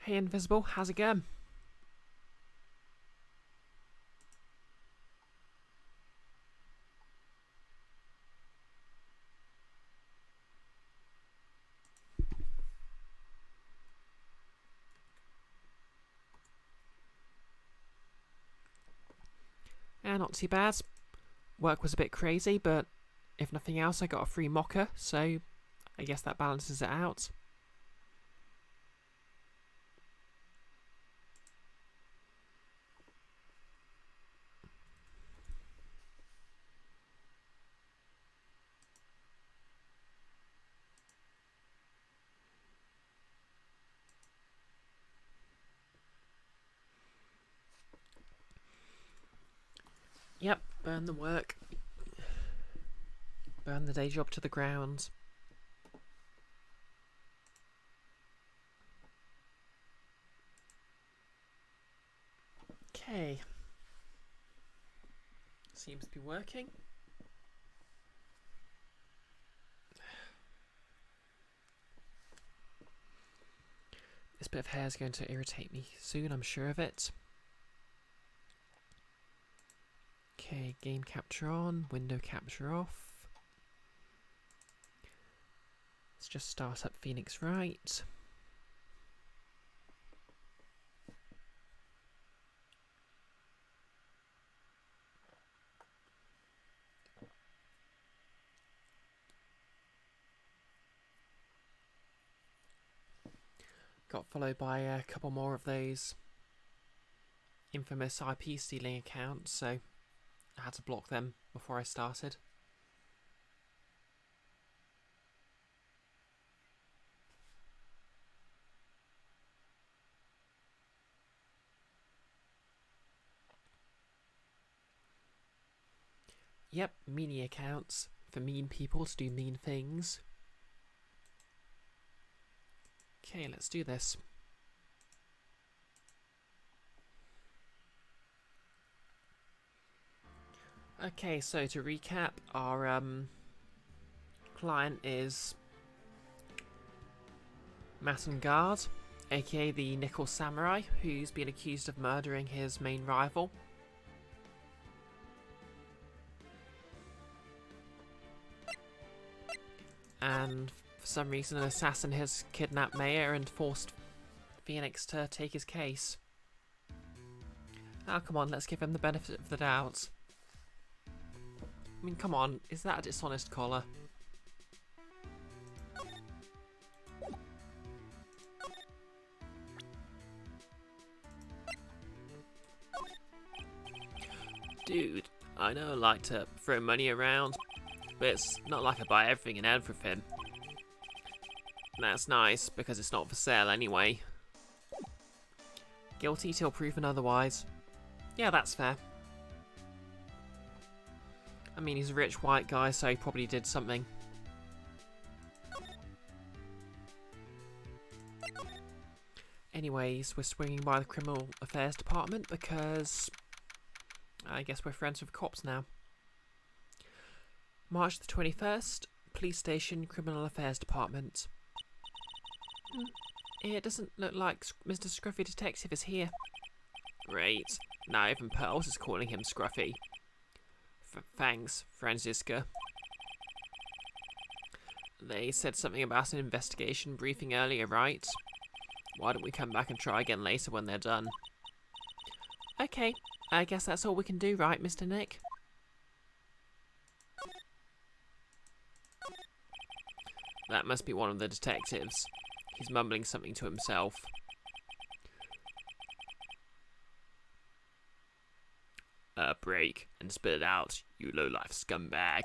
Hey Invisible, how's it going? Not too bad. Work was a bit crazy, but if nothing else, I got a free mocker, so I guess that balances it out. Yep, burn the work. Burn the day job to the ground. Okay. Seems to be working. This bit of hair is going to irritate me soon, I'm sure of it. Okay, game capture on, window capture off. Let's just start up Phoenix Wright. Got followed by a couple more of those infamous IP stealing accounts, so I had to block them before I started. Yep, meanie accounts for mean people to do mean things. Okay, let's do this. Okay, so to recap, our client is Massengard, aka the Nickel Samurai, who's been accused of murdering his main rival. And for some reason an assassin has kidnapped Maya and forced Phoenix to take his case. Oh, come on, let's give him the benefit of the doubt. I mean, come on, is that a dishonest collar? Dude, I know I like to throw money around, but it's not like I buy everything and everything. That's nice, because it's not for sale anyway. Guilty till proven otherwise. Yeah, that's fair. I mean, he's a rich white guy, so he probably did something. Anyways, we're swinging by the Criminal Affairs Department because I guess we're friends with cops now. March the 21st, Police Station, Criminal Affairs Department. It doesn't look like Mr. Scruffy Detective is here. Great. Now even Pearls is calling him Scruffy. Thanks, Franziska. They said something about an investigation briefing earlier, right? Why don't we come back and try again later when they're done? Okay, I guess that's all we can do, right, Mr. Nick? That must be one of the detectives. He's mumbling something to himself. Break and spit it out, you low-life scumbag.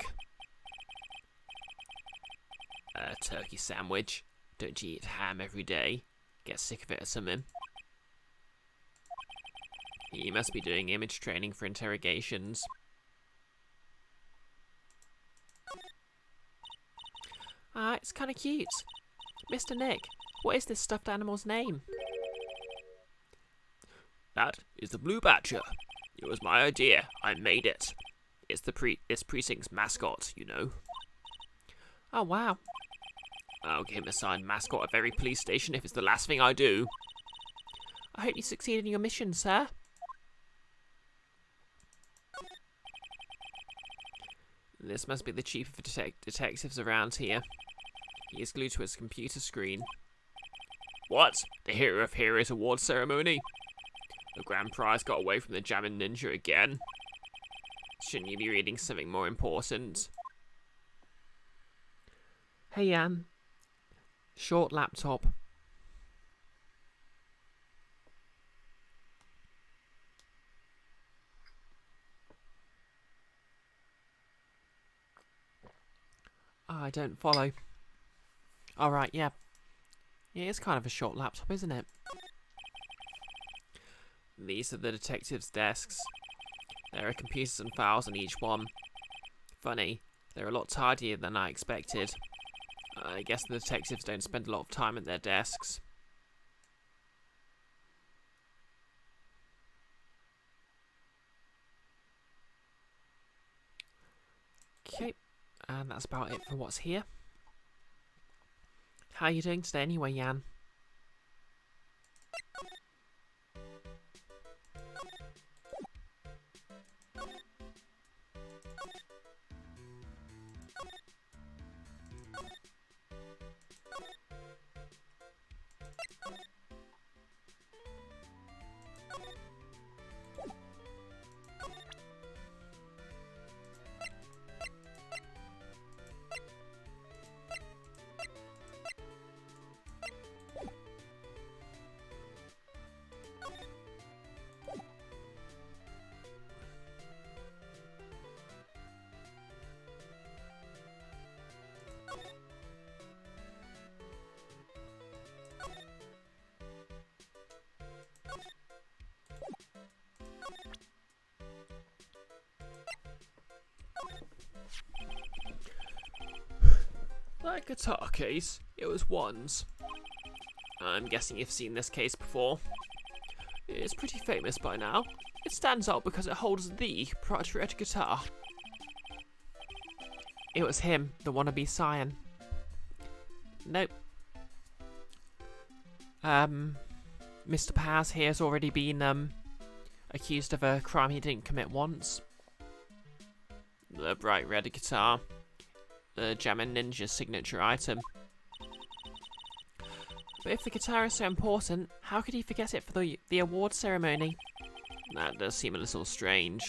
Turkey sandwich. Don't you eat ham every day? Get sick of it or something? He must be doing image training for interrogations. It's kind of cute. Mr. Nick, what is this stuffed animal's name? That is the Blue Badger. It was my idea. I made it. It's this precinct's mascot, you know. Oh, wow. I'll give him a signed mascot at every police station if it's the last thing I do. I hope you succeed in your mission, sir. This must be the chief of detectives around here. He is glued to his computer screen. What? The Hero of Heroes award ceremony? The grand prize got away from the Jammin' Ninja again. Shouldn't you be reading something more important? Hey, Jan. Short laptop. I don't follow. Alright, yeah. Yeah, it's kind of a short laptop, isn't it? These are the detectives' desks. There are computers and files on each one. Funny, they're a lot tidier than I expected. I guess the detectives don't spend a lot of time at their desks. Okay, and that's about it for what's here. How are you doing today anyway, Jan? That guitar case, it was one's. I'm guessing you've seen this case before. It's pretty famous by now. It stands out because it holds the Project guitar. It was him, the wannabe scion. Nope. Mr. Paz here has already been, accused of a crime he didn't commit once. The bright red guitar. The Jammin' Ninja's signature item. But if the guitar is so important, how could he forget it for the award ceremony? That does seem a little strange.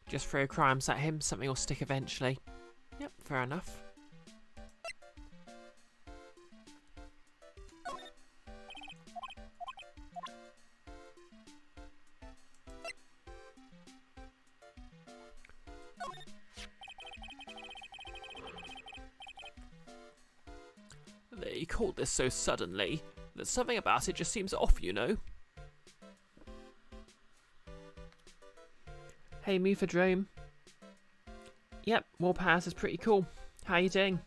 Just throw crimes at him, something will stick eventually. Yep, fair enough. They called this so suddenly that something about it just seems off, you know. Hey, Mufadrome. Yep, Warpath is pretty cool. How you doing?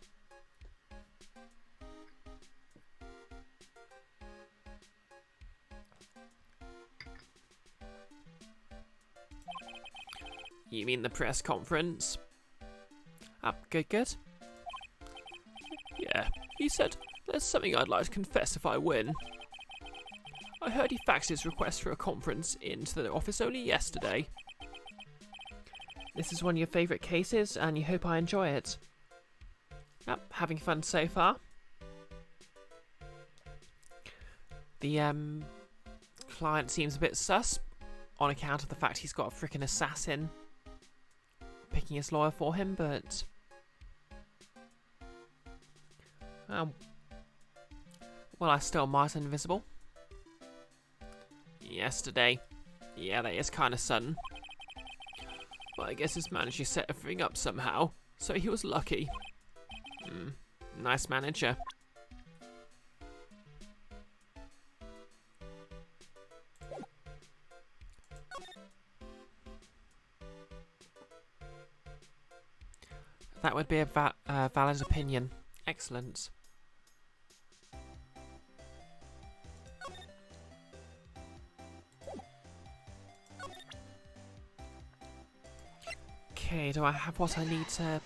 You mean the press conference? Good, good. Yeah, he said, there's something I'd like to confess if I win. I heard he faxed his request for a conference into the office only yesterday. This is one of your favourite cases, and you hope I enjoy it. Yep, having fun so far. The, client seems a bit sus, on account of the fact he's got a frickin' assassin picking his lawyer for him, but... well, I stole Martin Invisible. Yesterday. Yeah, that is kind of sudden. But I guess he's managed to set everything up somehow, so he was lucky. Nice manager. That would be a valid opinion. Excellent. Okay, do I have what I need to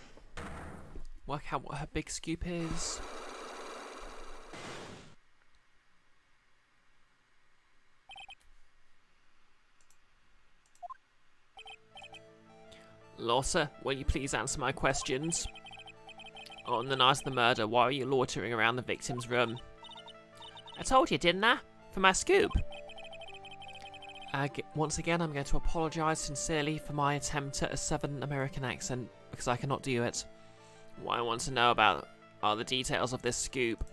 work out what her big scoop is? Lotta, will you please answer my questions? On the night of the murder, why were you loitering around the victim's room? I told you, didn't I? For my scoop. Once again, I'm going to apologise sincerely for my attempt at a Southern American accent, because I cannot do it. What I want to know about are the details of this scoop.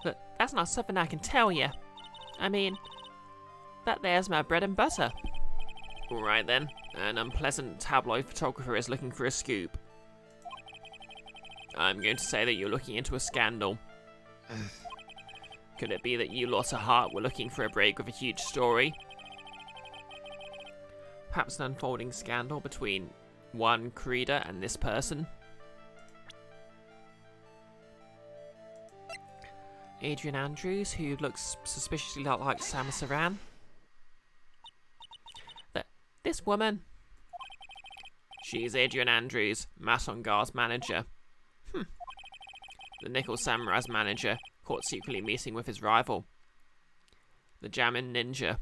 But that's not something I can tell you. I mean, that there's my bread and butter. Alright then, an unpleasant tabloid photographer is looking for a scoop. I'm going to say that you're looking into a scandal. Could it be that you, Lotta Hart, were looking for a break with a huge story? Perhaps an unfolding scandal between one Creeder and this person? Adrian Andrews, who looks suspiciously like Samus Aran. This woman. She's Adrian Andrews, Masongar's manager. The Nickel Samurai's manager, caught secretly meeting with his rival, the Jammin Ninja.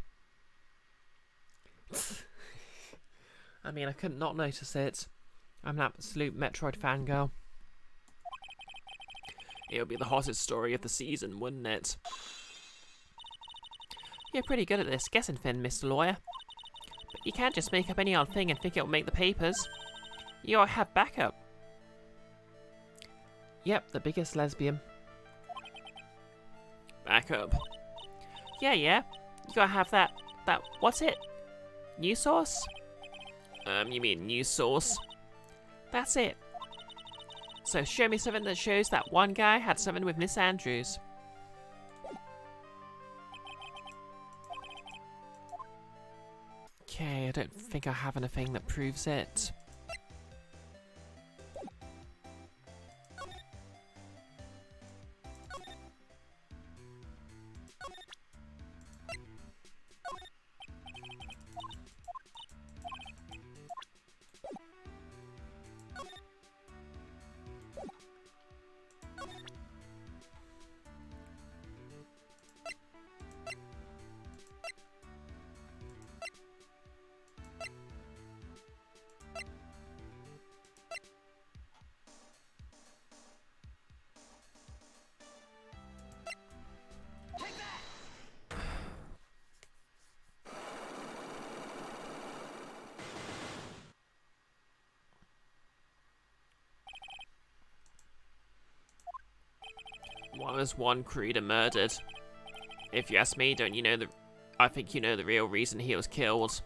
I mean, I couldn't not notice it. I'm an absolute Metroid fangirl. It would be the hottest story of the season, wouldn't it? You're pretty good at this guessing thing, Mr. Lawyer. But you can't just make up any old thing and think it'll make the papers. You gotta have backup. Yep, the biggest lesbian. Backup? Yeah. You gotta have that, what's it? News source? You mean news source? That's it. So show me something that shows that one guy had something with Miss Andrews. Okay, I don't think I have anything that proves it. Why was one Creeder murdered? If you ask me, don't you know I think you know the real reason he was killed.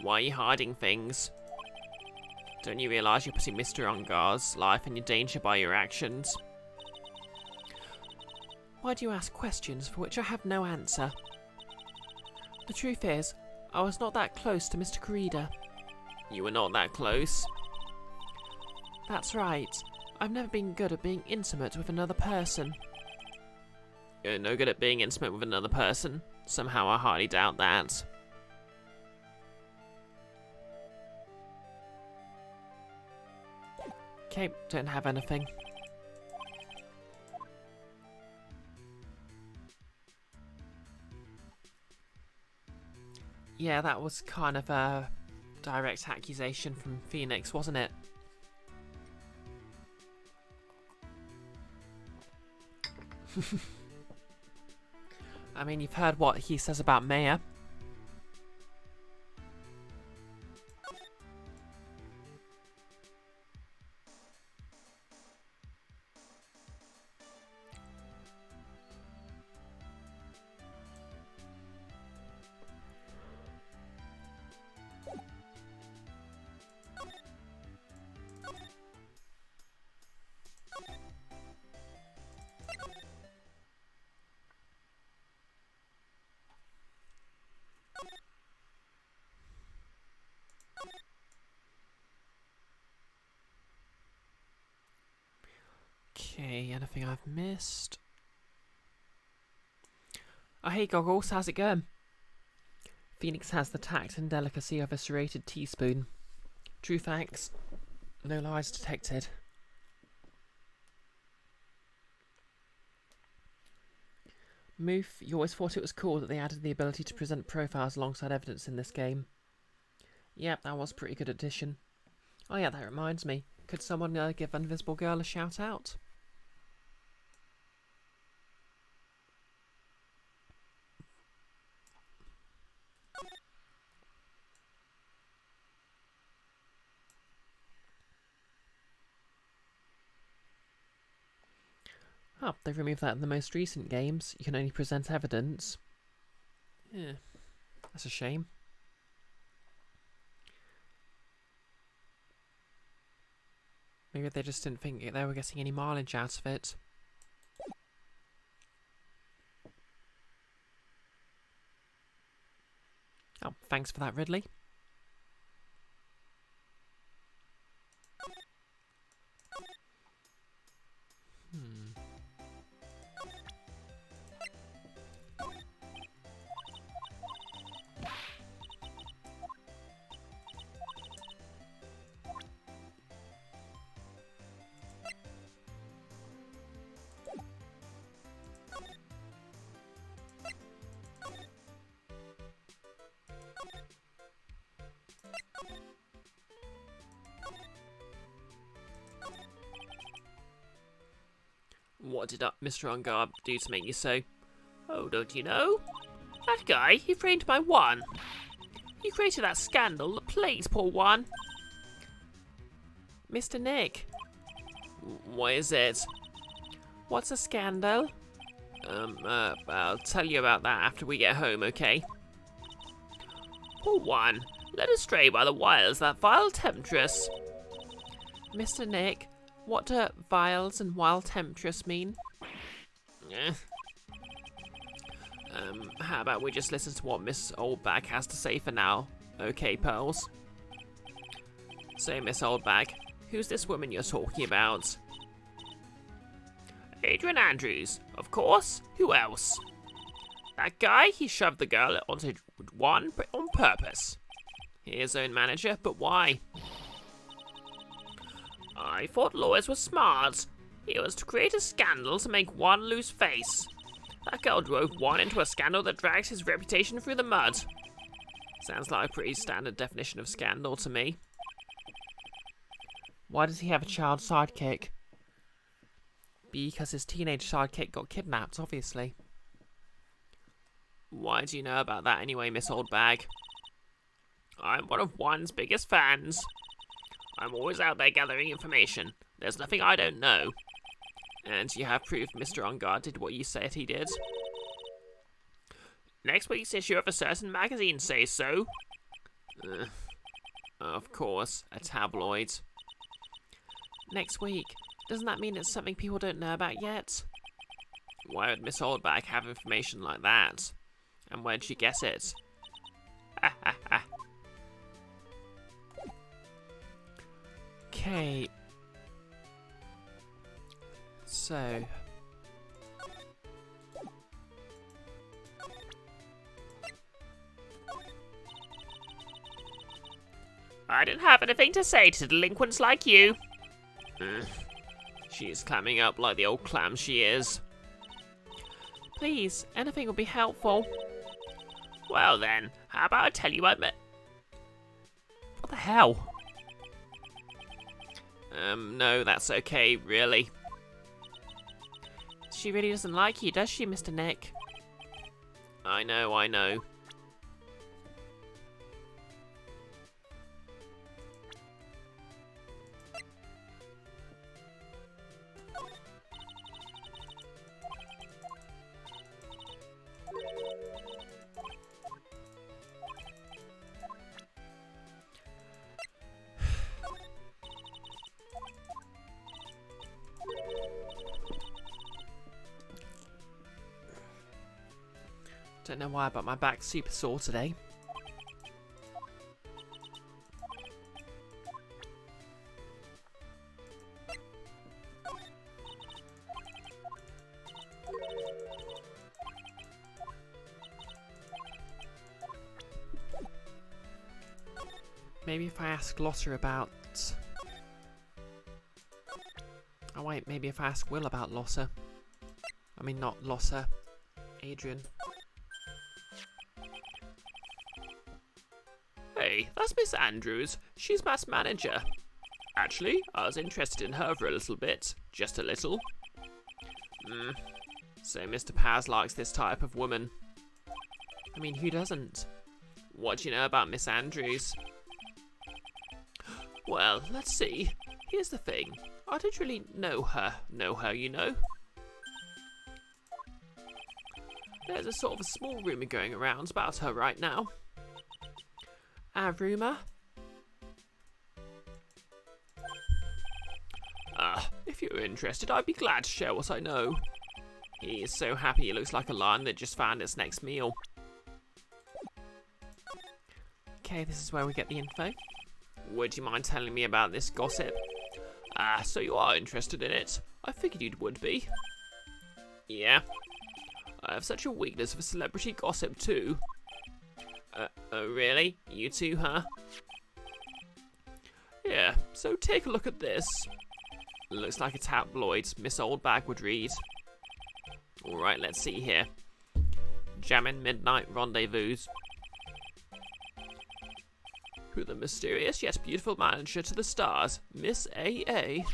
Why are you hiding things? Don't you realise you're putting Mr. Ungar's life in danger by your actions? Why do you ask questions for which I have no answer? The truth is, I was not that close to Mr. Creeder. You were not that close? That's right. I've never been good at being intimate with another person. You're no good at being intimate with another person? Somehow I hardly doubt that. Okay, don't have anything. Yeah, that was kind of a direct accusation from Phoenix, wasn't it? I mean, you've heard what he says about Maya. Okay, anything I've missed? Oh, hey Goggles, how's it going? Phoenix has the tact and delicacy of a serrated teaspoon. True facts, no lies detected. Moof, you always thought it was cool that they added the ability to present profiles alongside evidence in this game. Yep, that was a pretty good addition. Oh yeah, that reminds me. Could someone give Invisible Girl a shout out? Oh, they've removed that in the most recent games. You can only present evidence. Yeah, that's a shame. Maybe they just didn't think they were getting any mileage out of it. Oh, thanks for that, Ridley. What did Mr. Ungar do to make you so? Oh, don't you know? That guy, he framed my one. He created that scandal that plagues poor one. Mr. Nick, What is it? what's a scandal? I'll tell you about that after we get home, okay? Poor one, led astray by the wires, that vile temptress. Mr. Nick, what do vials and wild temptress mean? How about we just listen to what Miss Oldbag has to say for now? Okay, Pearls? So, Miss Oldbag, who's this woman you're talking about? Adrian Andrews, of course. Who else? That guy, he shoved the girl onto one on purpose. His own manager, but why? I thought lawyers were smart. It was to create a scandal to make one lose face. That girl drove one into a scandal that dragged his reputation through the mud. Sounds like a pretty standard definition of scandal to me. Why does he have a child sidekick? Because his teenage sidekick got kidnapped, obviously. Why do you know about that anyway, Miss Oldbag? I'm one of one's biggest fans. I'm always out there gathering information. There's nothing I don't know. And you have proof Mr. Ungar did what you said he did. Next week's issue of a certain magazine says so. Of course, a tabloid. Next week. Doesn't that mean it's something people don't know about yet? Why would Miss Oldbag have information like that? And where'd she get it? Okay. So... I don't have anything to say to delinquents like you. She's clamming up like the old clam she is. Please, anything will be helpful. Well then, how about I tell you I met... What the hell? No, that's okay, really. She really doesn't like you, does she, Mr. Nick? I know. Don't know why, but my back's super sore today. Maybe if I ask Lotta about... Oh wait, maybe if I ask Will about Lotta. I mean, not Lotta. Adrian. Hey, Hey, that's Miss Andrews. She's Matt's manager. Actually, I was interested in her for a little bit. Just a little. So Mr. Paz likes this type of woman. I mean, who doesn't? What do you know about Miss Andrews? Well, let's see. Here's the thing. I don't really know her, you know. There's a sort of a small rumour going around about her right now. A rumour? If you're interested, I'd be glad to share what I know. He is so happy he looks like a lion that just found its next meal. Okay, this is where we get the info. Would you mind telling me about this gossip? So you are interested in it. I figured you would be. Yeah. I have such a weakness for celebrity gossip too. Oh really? You too, huh? Yeah, so take a look at this. Looks like a tabloid Miss Oldbag would read. Alright, let's see here. Jammin' Midnight Rendezvous. Who the mysterious yet beautiful manager to the stars, Miss A.A.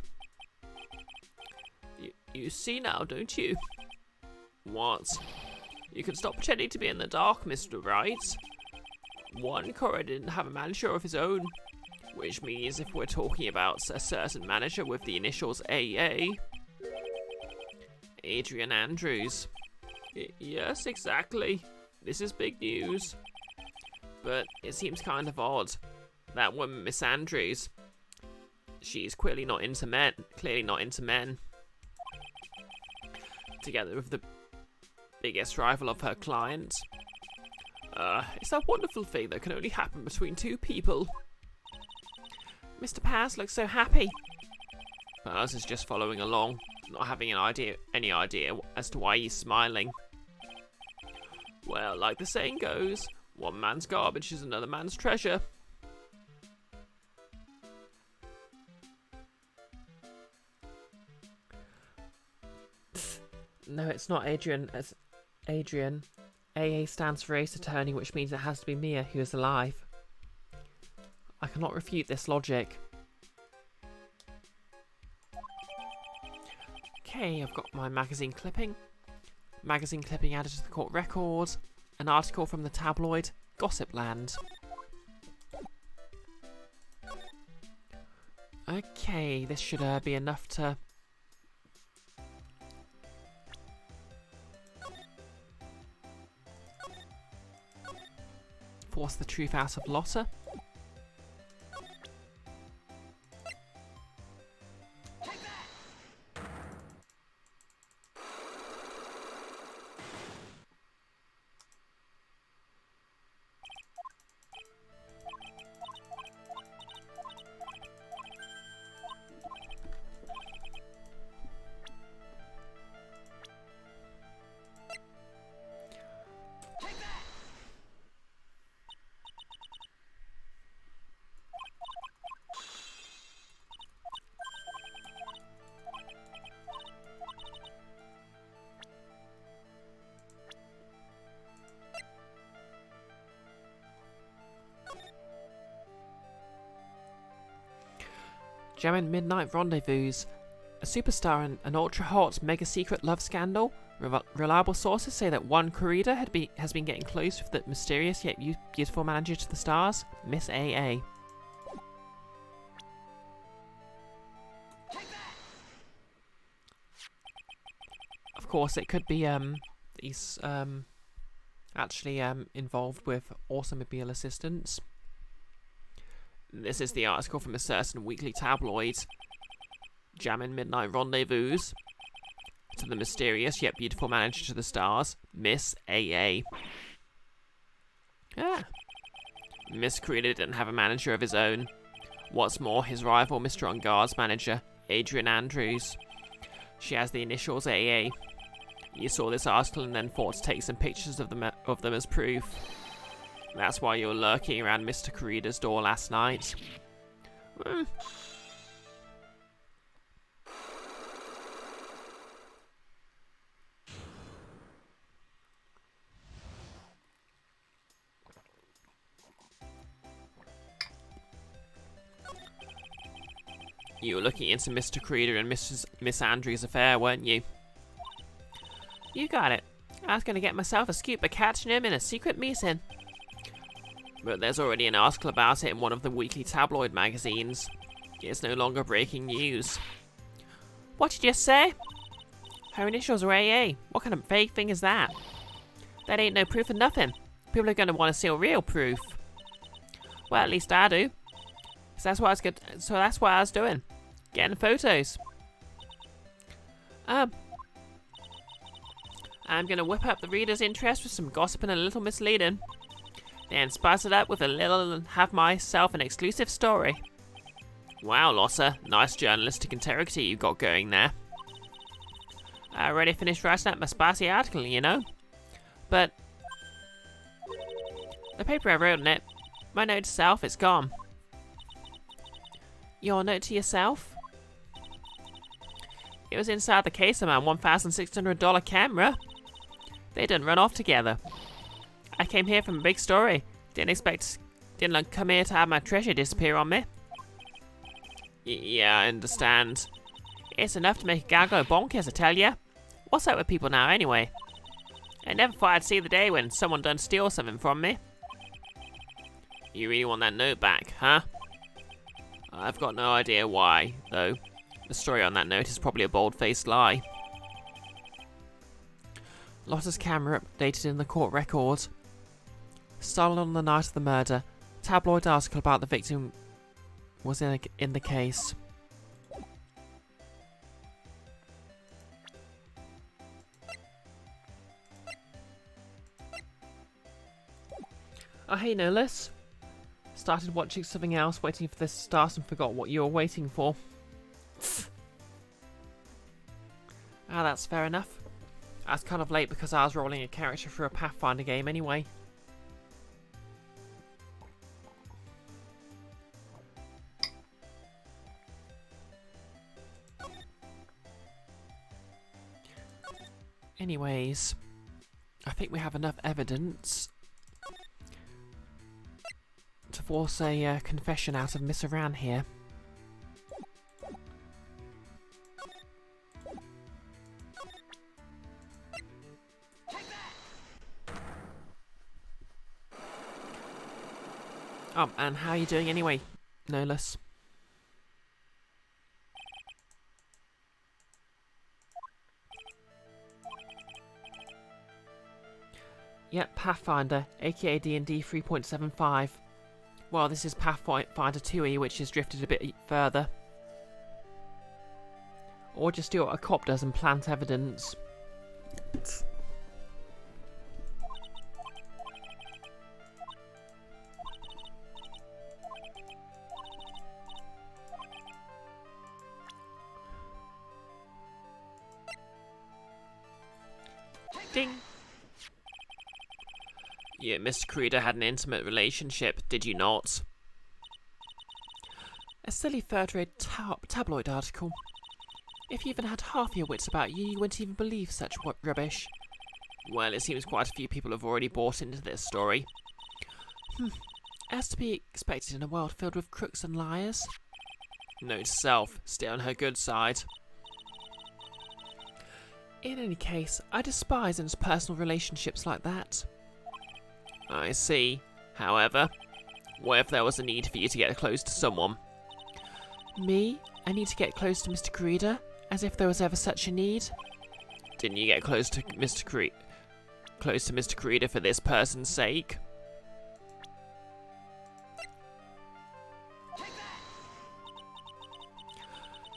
You see now, don't you? What? You can stop pretending to be in the dark, Mr. Right. One Cora didn't have a manager of his own, which means if we're talking about a certain manager with the initials AA, Adrian Andrews. Yes, exactly. This is big news. But it seems kind of odd. That woman, Miss Andrews, she's clearly not into men. Together with the biggest rival of her client. It's that wonderful thing that can only happen between two people. Mr. Paz looks so happy. Paz is just following along, not having any idea as to why he's smiling. Well, like the saying goes, one man's garbage is another man's treasure. No, it's not Adrian. It's Adrian. AA stands for Ace Attorney, which means it has to be Mia who is alive. I cannot refute this logic. Okay, I've got my magazine clipping. Magazine clipping added to the court record. An article from the tabloid Gossipland. Okay, this should be enough to... force the truth out of Lotta. Jammin' Midnight Rendezvous. A superstar in an ultra-hot, mega-secret love scandal? Reliable sources say that one corrida has been getting close with the mysterious yet beautiful manager to the stars, Miss AA. Of course, it could be he's actually involved with automobile assistance. This is the article from a certain weekly tabloid. Jammin' Midnight Rendezvous. To the mysterious yet beautiful manager to the stars, Miss AA. Miss Corrida didn't have a manager of his own. What's more, his rival, Mr. On Guard's manager, Adrian Andrews. She has the initials AA. You saw this article and then thought to take some pictures of them as proof. That's why you were lurking around Mr. Corrida's door last night. You were looking into Mr. Creeder and Miss Andrews' affair, weren't you? You got it. I was going to get myself a scoop by catching him in a secret meeting. But there's already an article about it in one of the weekly tabloid magazines. It's no longer breaking news. What did you say? Her initials are AA. What kind of vague thing is that? That ain't no proof of nothing. People are going to want to see real proof. Well, at least I do. So that's what I was doing. Getting photos. I'm gonna whip up the reader's interest with some gossip and a little misleading. Then spice it up with a little and have myself an exclusive story. Wow, Lotta. Nice journalistic integrity you got going there. I already finished writing up my spicy article, you know. But the paper I wrote on it, my note to self, it's gone. Your note to yourself? It was inside the case of my $1,600 camera. They didn't run off together. I came here from a big story. Didn't come here to have my treasure disappear on me. Yeah, I understand. It's enough to make a guy go bonkers, I tell ya. What's up with people now, anyway? I never thought I'd see the day when someone done steal something from me. You really want that note back, huh? I've got no idea why, though. The story on that note is probably a bold-faced lie. Lotta's camera updated in the court record. Stolen on the night of the murder. Tabloid article about the victim was in the case. Oh, hey, no less. Started watching something else, waiting for this to start and forgot what you were waiting for. Ah, that's fair enough. I was kind of late because I was rolling a character for a Pathfinder game anyway. Anyways, I think we have enough evidence to force a confession out of Miss Aran here. Oh, and how are you doing anyway, Nolus? Yep, Pathfinder, aka D&D 3.75. Well, this is Pathfinder 2e, which has drifted a bit further. Or just do what a cop does and plant evidence. Ding! You and Mr. Creeder had an intimate relationship, did you not? A silly third-rate tabloid article. If you even had half your wits about you, you wouldn't even believe such rubbish. Well, it seems quite a few people have already bought into this story. As to be expected in a world filled with crooks and liars. Note to self, stay on her good side. In any case, I despise interpersonal relationships like that. I see. However, what if there was a need for you to get close to someone? Me? I need to get close to Mr. Creeder? As if there was ever such a need? Didn't you get close to Mr. Creeder for this person's sake?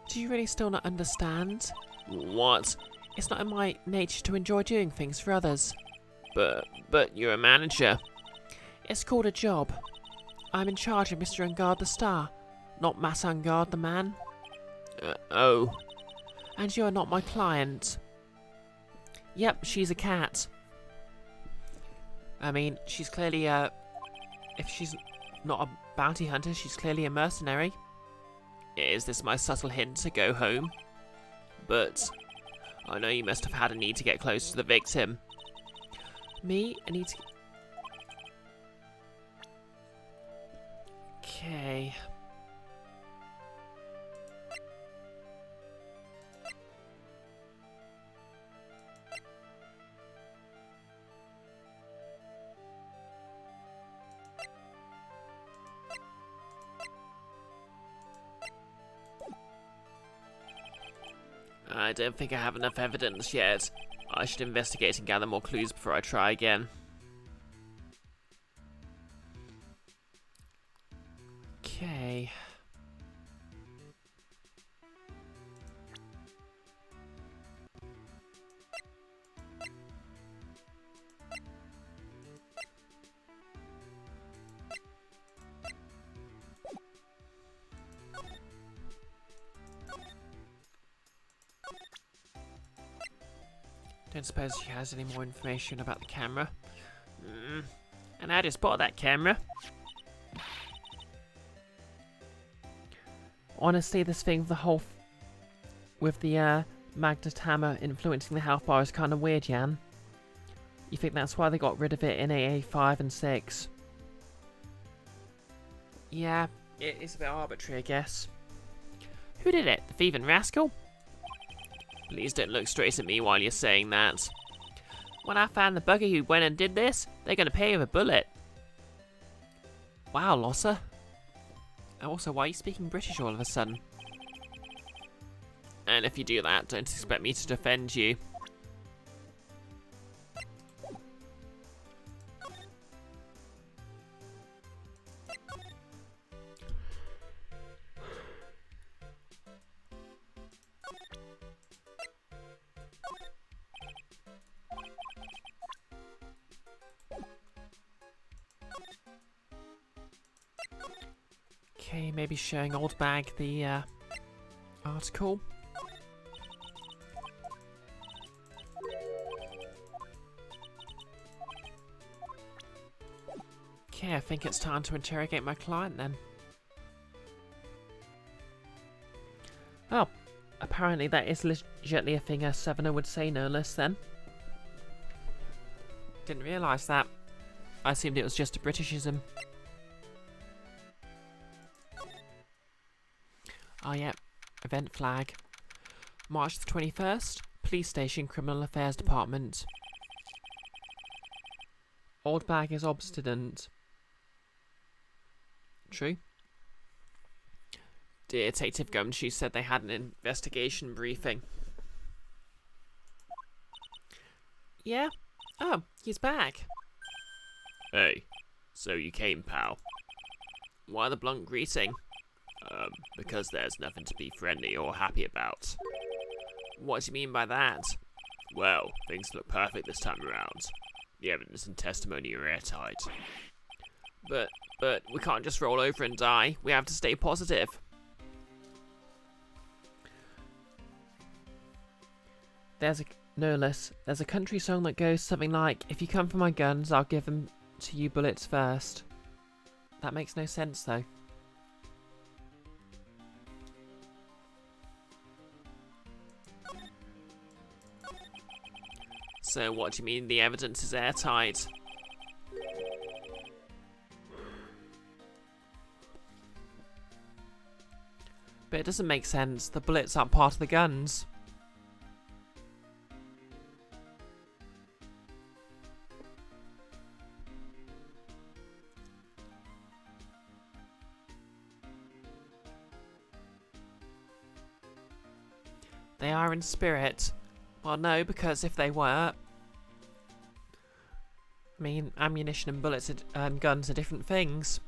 Do you really still not understand? What? It's not in my nature to enjoy doing things for others. But you're a manager. It's called a job. I'm in charge of Mr. Ungard the Star, not Mass Ungard the man. Oh. And you're not my client. Yep, she's a cat. I mean, she's clearly if she's not a bounty hunter, she's clearly a mercenary. Is this my subtle hint to go home? But I know you must have had a need to get close to the victim. Me? I need to... Okay. I don't think I have enough evidence yet. I should investigate and gather more clues before I try again. Okay. Don't suppose she has any more information about the camera. And how do you spot that camera? Honestly, this thing with the magnet hammer influencing the health bar is kind of weird, Jan. You think that's why they got rid of it in AA 5 and 6? Yeah, it's a bit arbitrary, I guess. Who did it? The thieving rascal? Please don't look straight at me while you're saying that. When I find the bugger who went and did this, they're going to pay him a bullet. Wow, Losser. Also, why are you speaking British all of a sudden? And if you do that, don't expect me to defend you. Okay, maybe showing Old Bag the article. Okay, I think it's time to interrogate my client then. Oh, apparently that is legitimately a thing a Southerner would say, no less then. Didn't realise that. I assumed it was just a Britishism. Oh yeah, event flag. March the 21st, Police Station, Criminal Affairs Department. Old Bag is obstinate. True. Detective Gumshoe said they had an investigation briefing. Yeah? Oh, he's back. Hey, so you came, pal. Why the blunt greeting? Because there's nothing to be friendly or happy about. What do you mean by that? Well, things look perfect this time around. The evidence and testimony are airtight. But we can't just roll over and die. We have to stay positive. There's a country song that goes something like, "If you come for my guns, I'll give them to you bullets first." That makes no sense though. So what do you mean the evidence is airtight? But it doesn't make sense. The bullets aren't part of the guns. They are in spirit. Well, no, because if they were... I mean, ammunition and bullets and guns are different things.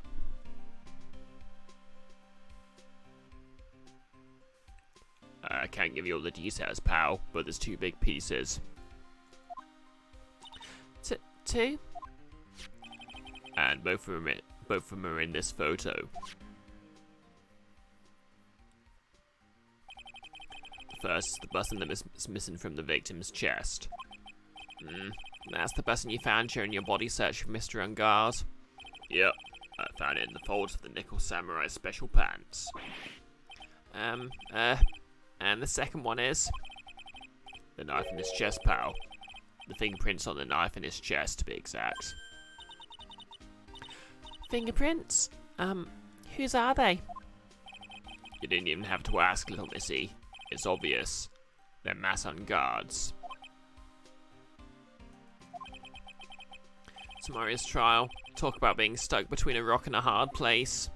I can't give you all the details, pal, but there's two big pieces. Two? And both of them are in this photo. First, the button that is missing from the victim's chest. That's the button you found during your body search for Mr. Ungard. Yep, I found it in the folds of the Nickel Samurai special pants. And the second one is? The knife in his chest, pal. The fingerprints on the knife in his chest, to be exact. Fingerprints? Whose are they? You didn't even have to ask, little missy. It's obvious. They're Masson guards. Tomorrow's trial. Talk about being stuck between a rock and a hard place.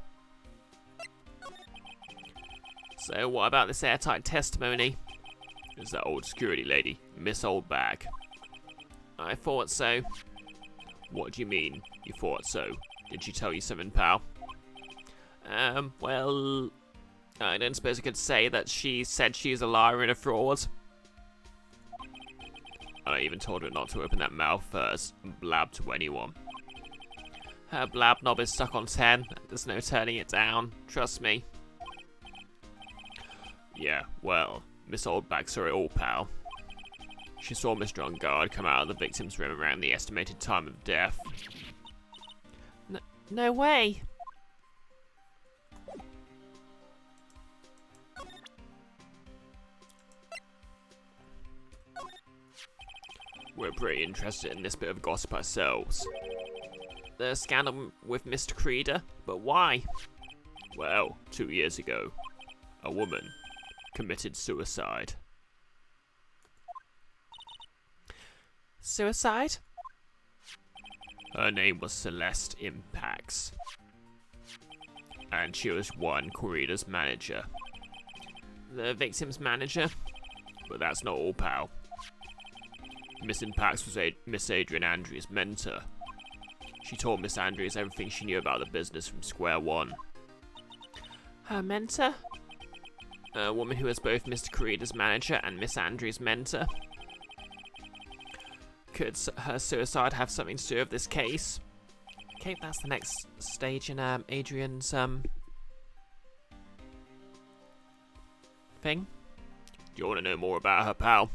So what about this airtight testimony? It's that old security lady, Miss Old Bag. I thought so. What do you mean, you thought so? Did she tell you something, pal? Well, I don't suppose I could say that she said she's a liar and a fraud. And I even told her not to open that mouth first and blab to anyone. Her blab knob is stuck on 10. There's no turning it down. Trust me. Yeah, well, Miss Old Bag saw it all, pal. She saw Mr. On Guard come out of the victim's room around the estimated time of death. No way. We're pretty interested in this bit of gossip ourselves. The scandal with Mr. Creeder, but why? Well, 2 years ago, a woman committed suicide. Suicide? Her name was Celeste Impax, and she was one Corrida's manager. The victim's manager? But that's not all, pal. Miss Impax was Miss Adrian Andrews' mentor. She taught Miss Andrews everything she knew about the business from square one. Her mentor? A woman who was both Mr. Corrida's manager and Miss Andrews' mentor? Could her suicide have something to do with this case? Okay, that's the next stage in Adrian's thing. Do you want to know more about her, pal?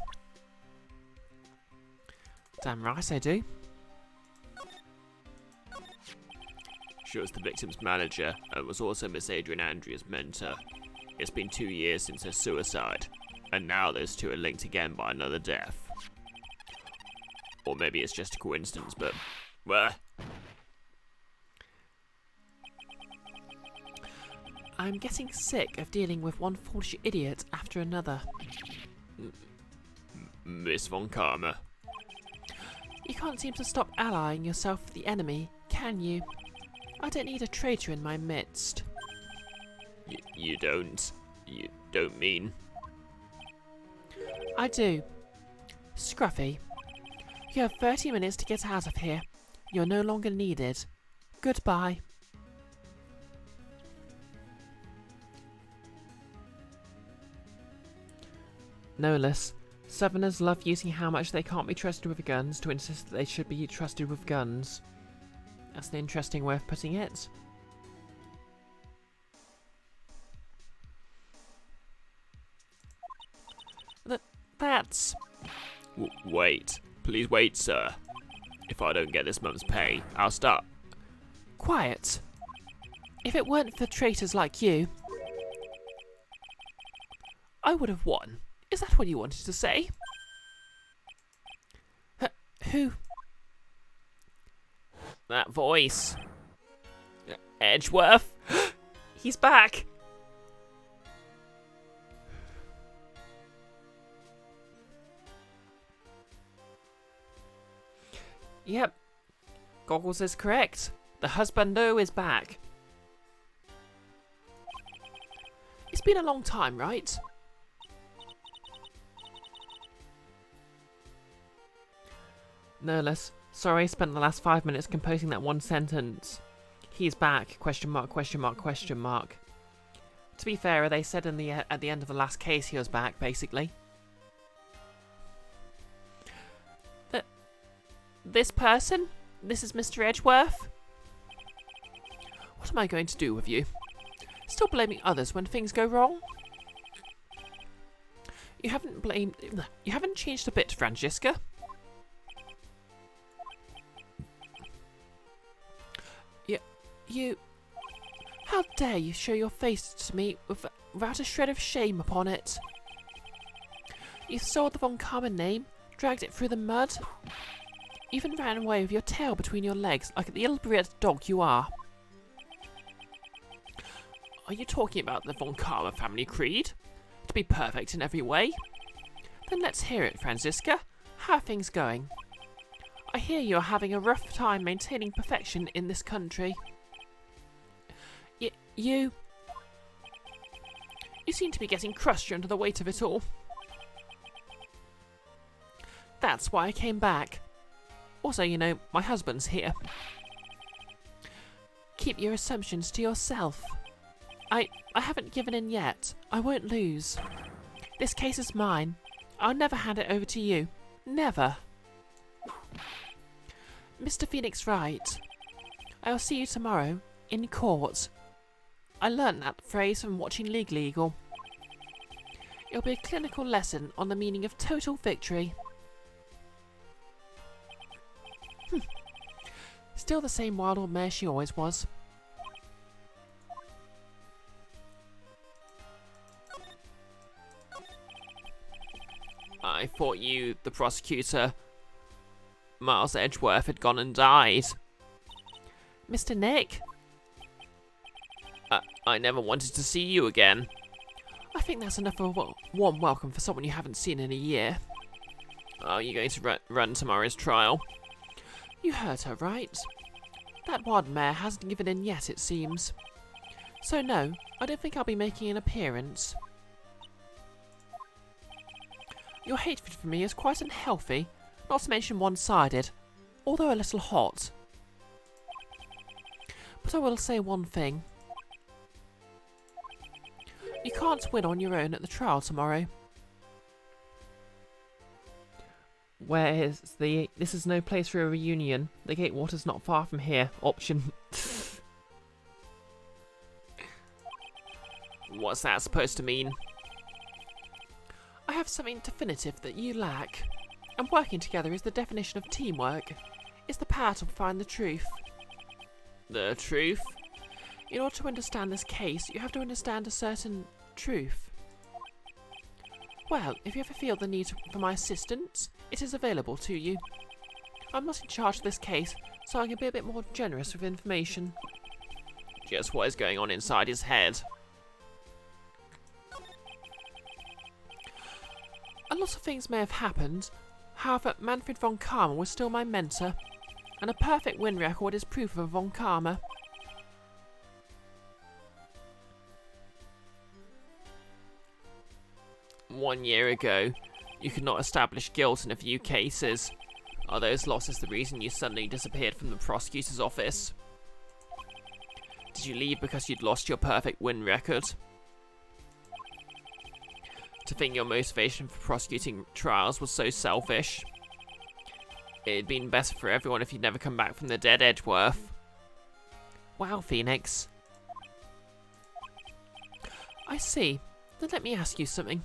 Damn right I do. She was the victim's manager and was also Miss Adrian Andrews' mentor. It's been 2 years since her suicide, and now those two are linked again by another death. Or maybe it's just a coincidence, but... well... I'm getting sick of dealing with one foolish idiot after another. Miss Von Karma. You can't seem to stop allying yourself with the enemy, can you? I don't need a traitor in my midst. You don't mean... I do. Scruffy. You have 30 minutes to get out of here. You're no longer needed. Goodbye. No less. Southerners love using how much they can't be trusted with guns to insist that they should be trusted with guns. That's an interesting way of putting it. That's... Wait. Please wait, sir. If I don't get this month's pay, I'll stop. Quiet. If it weren't for traitors like you, I would have won. Is that what you wanted to say? Who? That voice. Edgeworth? He's back! Yep. Goggles is correct. The husbando is back. It's been a long time, right? No less. Sorry, I spent the last 5 minutes composing that one sentence. He's back, question mark, question mark, question mark. To be fair, they said in the at the end of the last case he was back, basically. This person? This is Mr. Edgeworth? What am I going to do with you? Still blaming others when things go wrong? You haven't changed a bit, Francesca. You... How dare you show your face to me without a shred of shame upon it? You stole the Von Karma name, dragged it through the mud, even ran away with your tail between your legs like the ill-bred dog you are. Are you talking about the Von Karma family creed? To be perfect in every way? Then let's hear it, Franziska. How are things going? I hear you are having a rough time maintaining perfection in this country. You seem to be getting crushed under the weight of it all. That's why I came back. Also, you know, my husband's here. Keep your assumptions to yourself. I haven't given in yet. I won't lose. This case is mine. I'll never hand it over to you. Never. Mr. Phoenix right. I'll see you tomorrow, in court. I learnt that phrase from watching Legal. It'll be a clinical lesson on the meaning of total victory. Still the same wild old mare she always was. I thought you, the prosecutor, Miles Edgeworth, had gone and died. Mr. Nick? I never wanted to see you again. I think that's enough of a warm welcome for someone you haven't seen in a year. Are you going to run tomorrow's trial? You heard her, right? That wild mare hasn't given in yet, it seems. So no, I don't think I'll be making an appearance. Your hatred for me is quite unhealthy, not to mention one-sided, although a little hot. But I will say one thing. You can't win on your own at the trial tomorrow. This is no place for a reunion. The Gatewater's not far from here. Option. What's that supposed to mean? I have something definitive that you lack. And working together is the definition of teamwork. It's the power to find the truth. The truth? In order to understand this case, you have to understand a certain truth. Well, if you ever feel the need for my assistance, it is available to you. I'm not in charge of this case, so I can be a bit more generous with information. Just what is going on inside his head? A lot of things may have happened. However, Manfred von Karma was still my mentor, and a perfect win record is proof of a von Karma. One year ago, you could not establish guilt in a few cases. Are those losses the reason you suddenly disappeared from the prosecutor's office? Did you leave because you'd lost your perfect win record? To think your motivation for prosecuting trials was so selfish. It'd been better for everyone if you'd never come back from the dead, Edgeworth. Wow, Phoenix. I see. Then let me ask you something.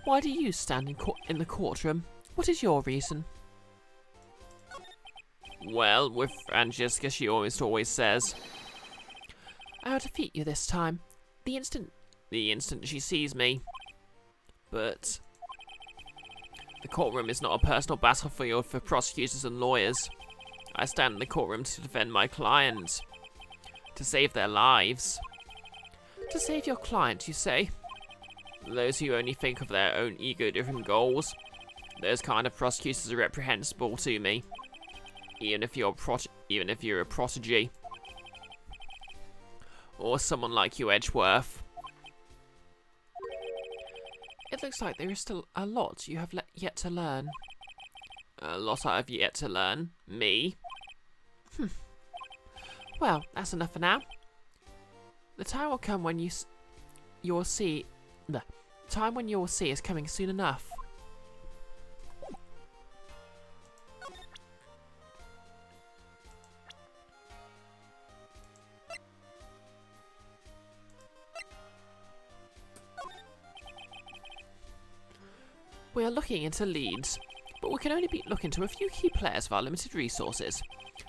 Why do you stand in the courtroom? What is your reason? Well, with Francesca, she always says, I'll defeat you this time. The instant she sees me. But the courtroom is not a personal battlefield for prosecutors and lawyers. I stand in the courtroom to defend my clients, to save their lives. To save your client, you say? Those who only think of their own ego-driven goals, those kind of prosecutors are reprehensible to me. Even if you're a prodigy, or someone like you, Edgeworth. It looks like there is still a lot you have yet to learn. A lot I have yet to learn. Me? Well, that's enough for now. The time will come when you'll see. The time when you will see is coming soon enough. We are looking into leads, but we can only look into a few key players of our limited resources.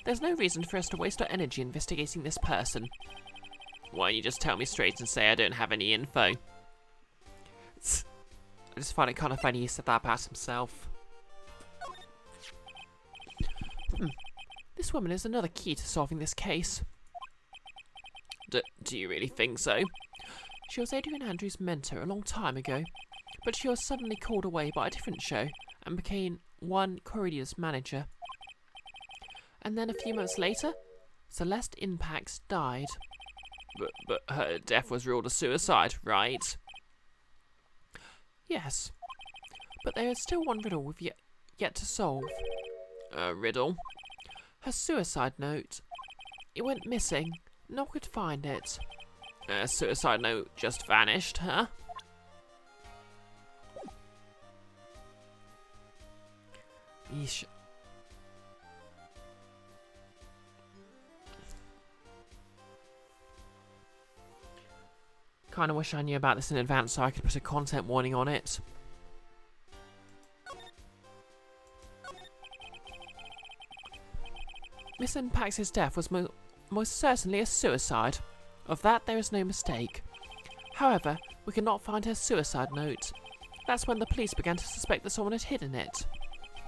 There's no reason for us to waste our energy investigating this person. Why don't you just tell me straight and say I don't have any info? I just find it kind of funny he said that about himself. This woman is another key to solving this case. Do you really think so? She was Adrian Andrews' mentor a long time ago, but she was suddenly called away by a different show and became one Corridor's manager. And then a few months later, Celeste Impax died. But her death was ruled a suicide, right? Yes, but there is still one riddle yet to solve. A riddle? Her suicide note. It went missing. No one could find it. A suicide note just vanished, huh? Yeesh. Kinda wish I knew about this in advance so I could put a content warning on it. Miss Impax's death was most certainly a suicide. Of that there is no mistake. However, we could not find her suicide note. That's when the police began to suspect that someone had hidden it.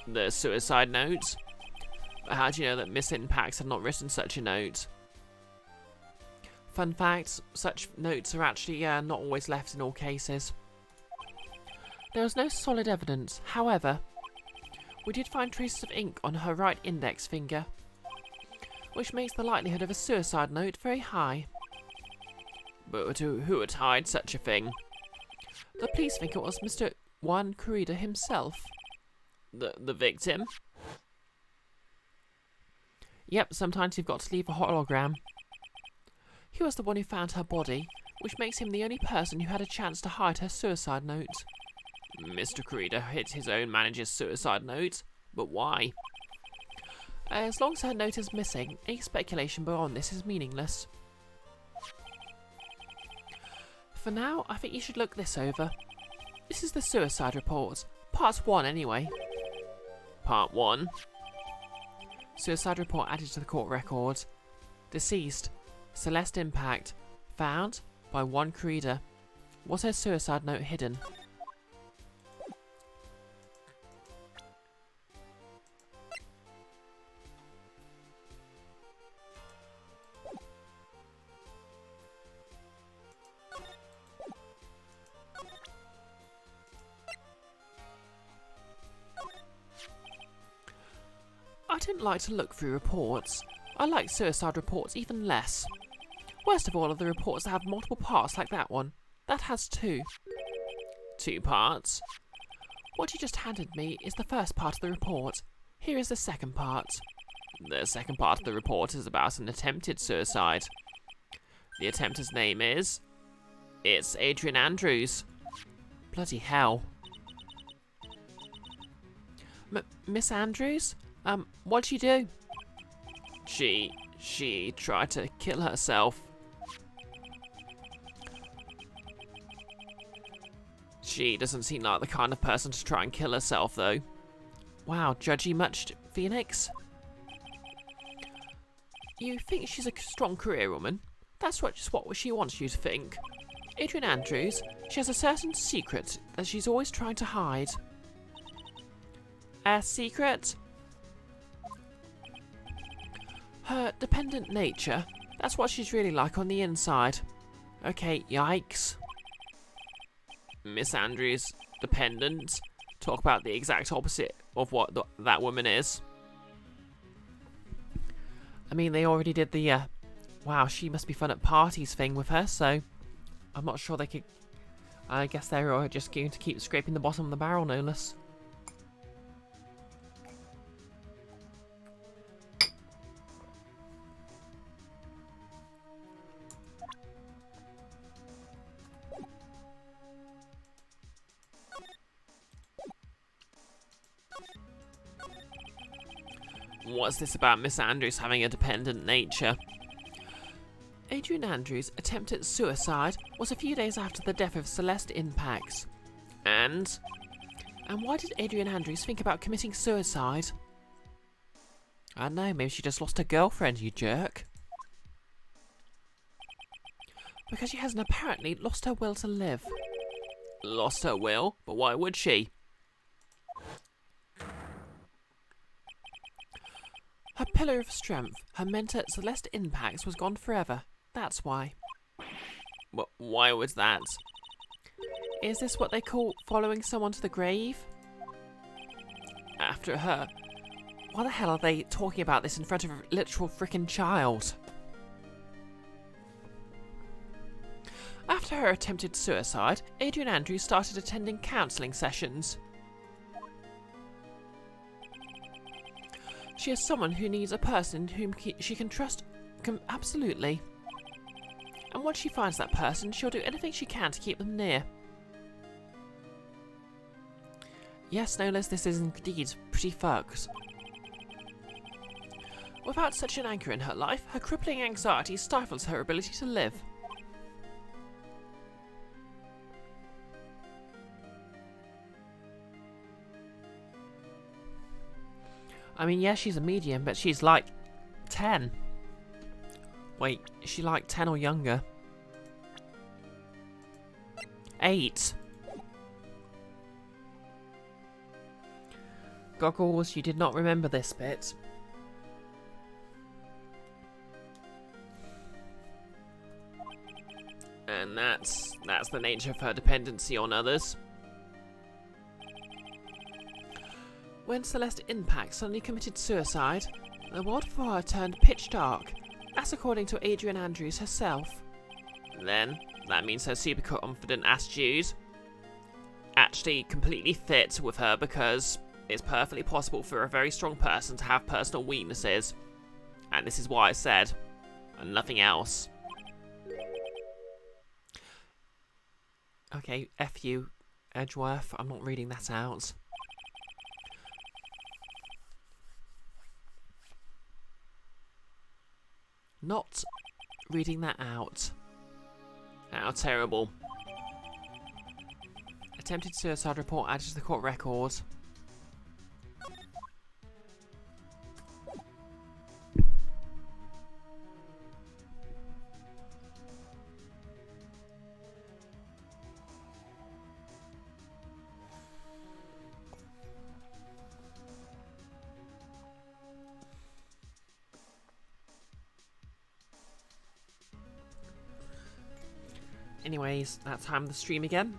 The suicide note? But how do you know that Miss Impax had not written such a note? Fun fact, such notes are actually not always left in all cases. There was no solid evidence, however. We did find traces of ink on her right index finger, which makes the likelihood of a suicide note very high. But who would hide such a thing? The police think it was Mr. Juan Corrida himself. The victim? Yep, sometimes you've got to leave a hologram. He was the one who found her body, which makes him the only person who had a chance to hide her suicide note. Mr. Corrida hid his own manager's suicide note? But why? As long as her note is missing, any speculation beyond this is meaningless. For now, I think you should look this over. This is the suicide report. Part 1 anyway. Part 1? Suicide report added to the court record. Deceased. Celeste Impact. Found by Juan Corrida. Was her suicide note hidden? I didn't like to look through reports. I like suicide reports even less. Worst of all are the reports that have multiple parts like that one. That has 2. 2 parts? What you just handed me is the first part of the report. Here is the second part. The second part of the report is about an attempted suicide. The attempter's name is... It's Adrian Andrews. Bloody hell. Miss Andrews? What'd she do? She tried to kill herself. She doesn't seem like the kind of person to try and kill herself, though. Wow, judgy much, Phoenix? You think she's a strong career woman? That's just what she wants you to think. Adrian Andrews, she has a certain secret that she's always trying to hide. A secret? Her dependent nature. That's what she's really like on the inside. Okay, yikes. Miss Andrews, dependent? Talk about the exact opposite of what that woman is. I mean, they already did the, wow, she must be fun at parties thing with her, so I'm not sure they could... I guess they're just going to keep scraping the bottom of the barrel, no less. What's this about Miss Andrews having a dependent nature? Adrian Andrews' attempt at suicide was a few days after the death of Celeste Impax. And why did Adrian Andrews think about committing suicide? I don't know, maybe she just lost her girlfriend, you jerk. Because she hasn't apparently lost her will to live. Lost her will? But why would she? Her pillar of strength, her mentor Celeste Impax, was gone forever. That's why. Why was that? Is this what they call following someone to the grave? After her? Why the hell are they talking about this in front of a literal frickin' child? After her attempted suicide, Adrian Andrews started attending counselling sessions. She is someone who needs a person whom she can trust absolutely. And once she finds that person, she'll do anything she can to keep them near. Yes, Nolas, this is indeed pretty fucked. Without such an anchor in her life, her crippling anxiety stifles her ability to live. I mean, yeah, she's a medium, but she's like 10. Wait, is she like 10 or younger? 8. Goggles, you did not remember this bit. And that's the nature of her dependency on others. When Celeste Impact suddenly committed suicide, the world before her turned pitch dark. That's according to Adrian Andrews herself. Then, that means her super confident attitude actually completely fits with her, because it's perfectly possible for a very strong person to have personal weaknesses. And this is why I said, and nothing else. Okay, F you, Edgeworth. I'm not reading that out. Not reading that out. How terrible. Attempted suicide report added to the court record. Anyways, that time of the stream again.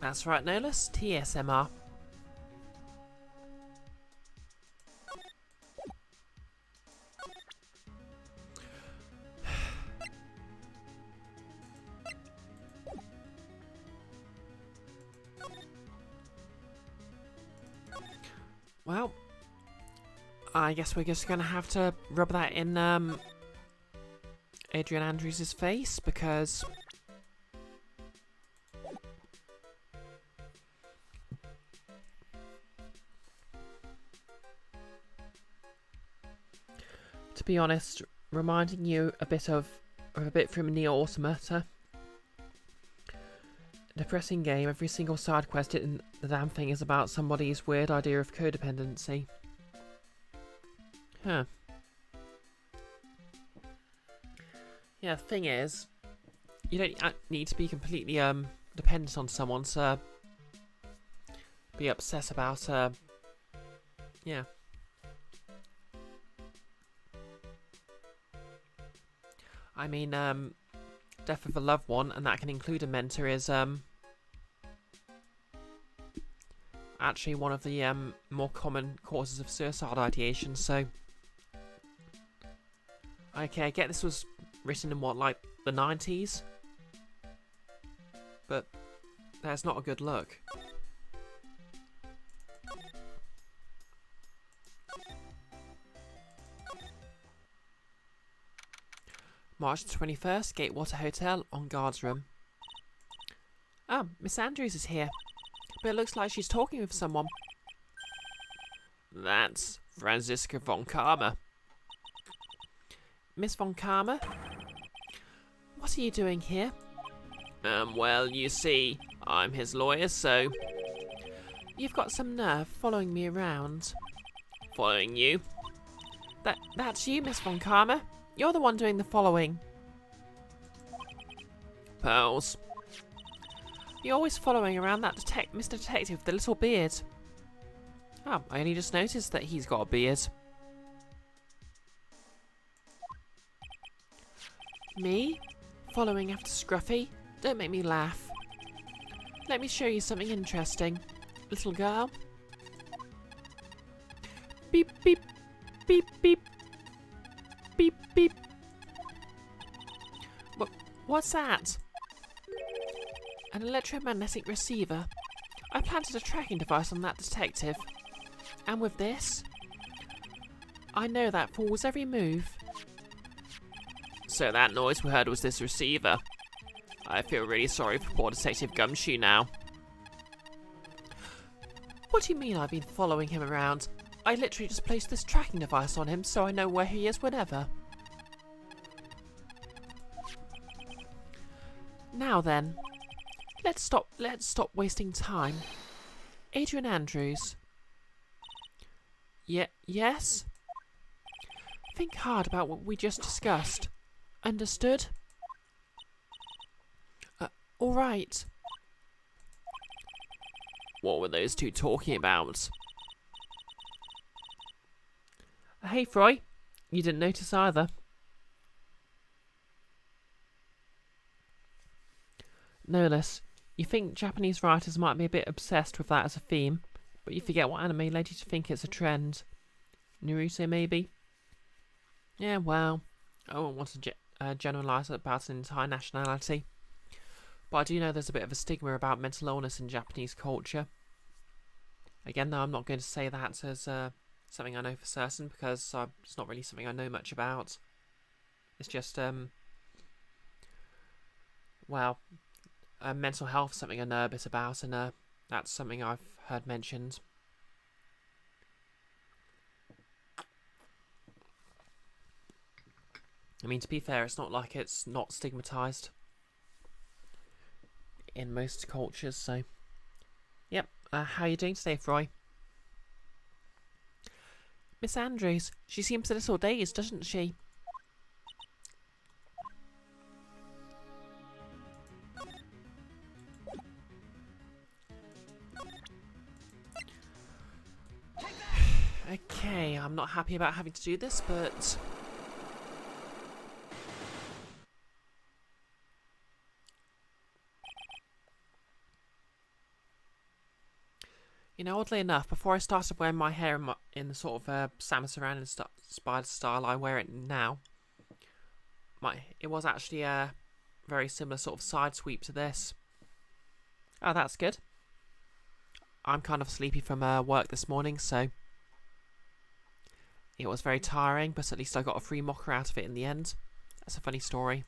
That's right, Nolas. TSMR. Well, I guess we're just gonna have to rub that in Adrian Andrews' face, because to be honest, reminding you a bit from Neo Automata. Depressing game. Every single side quest in the damn thing is about somebody's weird idea of codependency. Huh. Yeah, the thing is, you don't need to be completely dependent on someone to be obsessed about yeah. I mean, death of a loved one, and that can include a mentor, is actually one of the more common causes of suicide ideation. So, okay, I get this was written in what, like the 90s, but that's not a good look. March 21st, Gatewater Hotel, on guard's room. Ah, Miss Andrews is here, but it looks like she's talking with someone. That's Franziska von Karma. Miss von Karma? What are you doing here? Well, you see, I'm his lawyer, so... You've got some nerve following me around. Following you? That's you, Miss von Karma. You're the one doing the following. Pearls. You're always following around that Mr. Detective with the little beard. Oh, I only just noticed that he's got a beard. Me? Following after Scruffy? Don't make me laugh. Let me show you something interesting. Little girl. Beep, beep, beep, beep. Beep, beep. What's that? An electromagnetic receiver. I planted a tracking device on that detective. And with this, I know that fool's every move. So that noise we heard was this receiver. I feel really sorry for poor Detective Gumshoe now. What do you mean I've been following him around? I literally just placed this tracking device on him so I know where he is whenever. Now then, let's stop wasting time. Adrian Andrews. Yes? Think hard about what we just discussed. Understood? All right. What were those two talking about? Hey, Froy. You didn't notice either. No less. You think Japanese writers might be a bit obsessed with that as a theme, but you forget what anime led you to think it's a trend. Naruto, maybe? Yeah, well, I won't want to generalise about an entire nationality. But I do know there's a bit of a stigma about mental illness in Japanese culture. Again, though, I'm not going to say that as something I know for certain, because it's not really something I know much about. It's just, mental health is something I know a bit about, and that's something I've heard mentioned. I mean, to be fair, it's not like it's not stigmatised in most cultures, so... Yep, how are you doing today, Froy? Miss Andrews, she seems a little dazed, doesn't she? Okay, I'm not happy about having to do this, but... You know, oddly enough, before I started wearing my hair in the sort of Samus Aran inspired style I wear it now, it was actually a very similar sort of side sweep to this. Oh, that's good. I'm kind of sleepy from work this morning, so it was very tiring, but at least I got a free mocker out of it in the end. That's a funny story.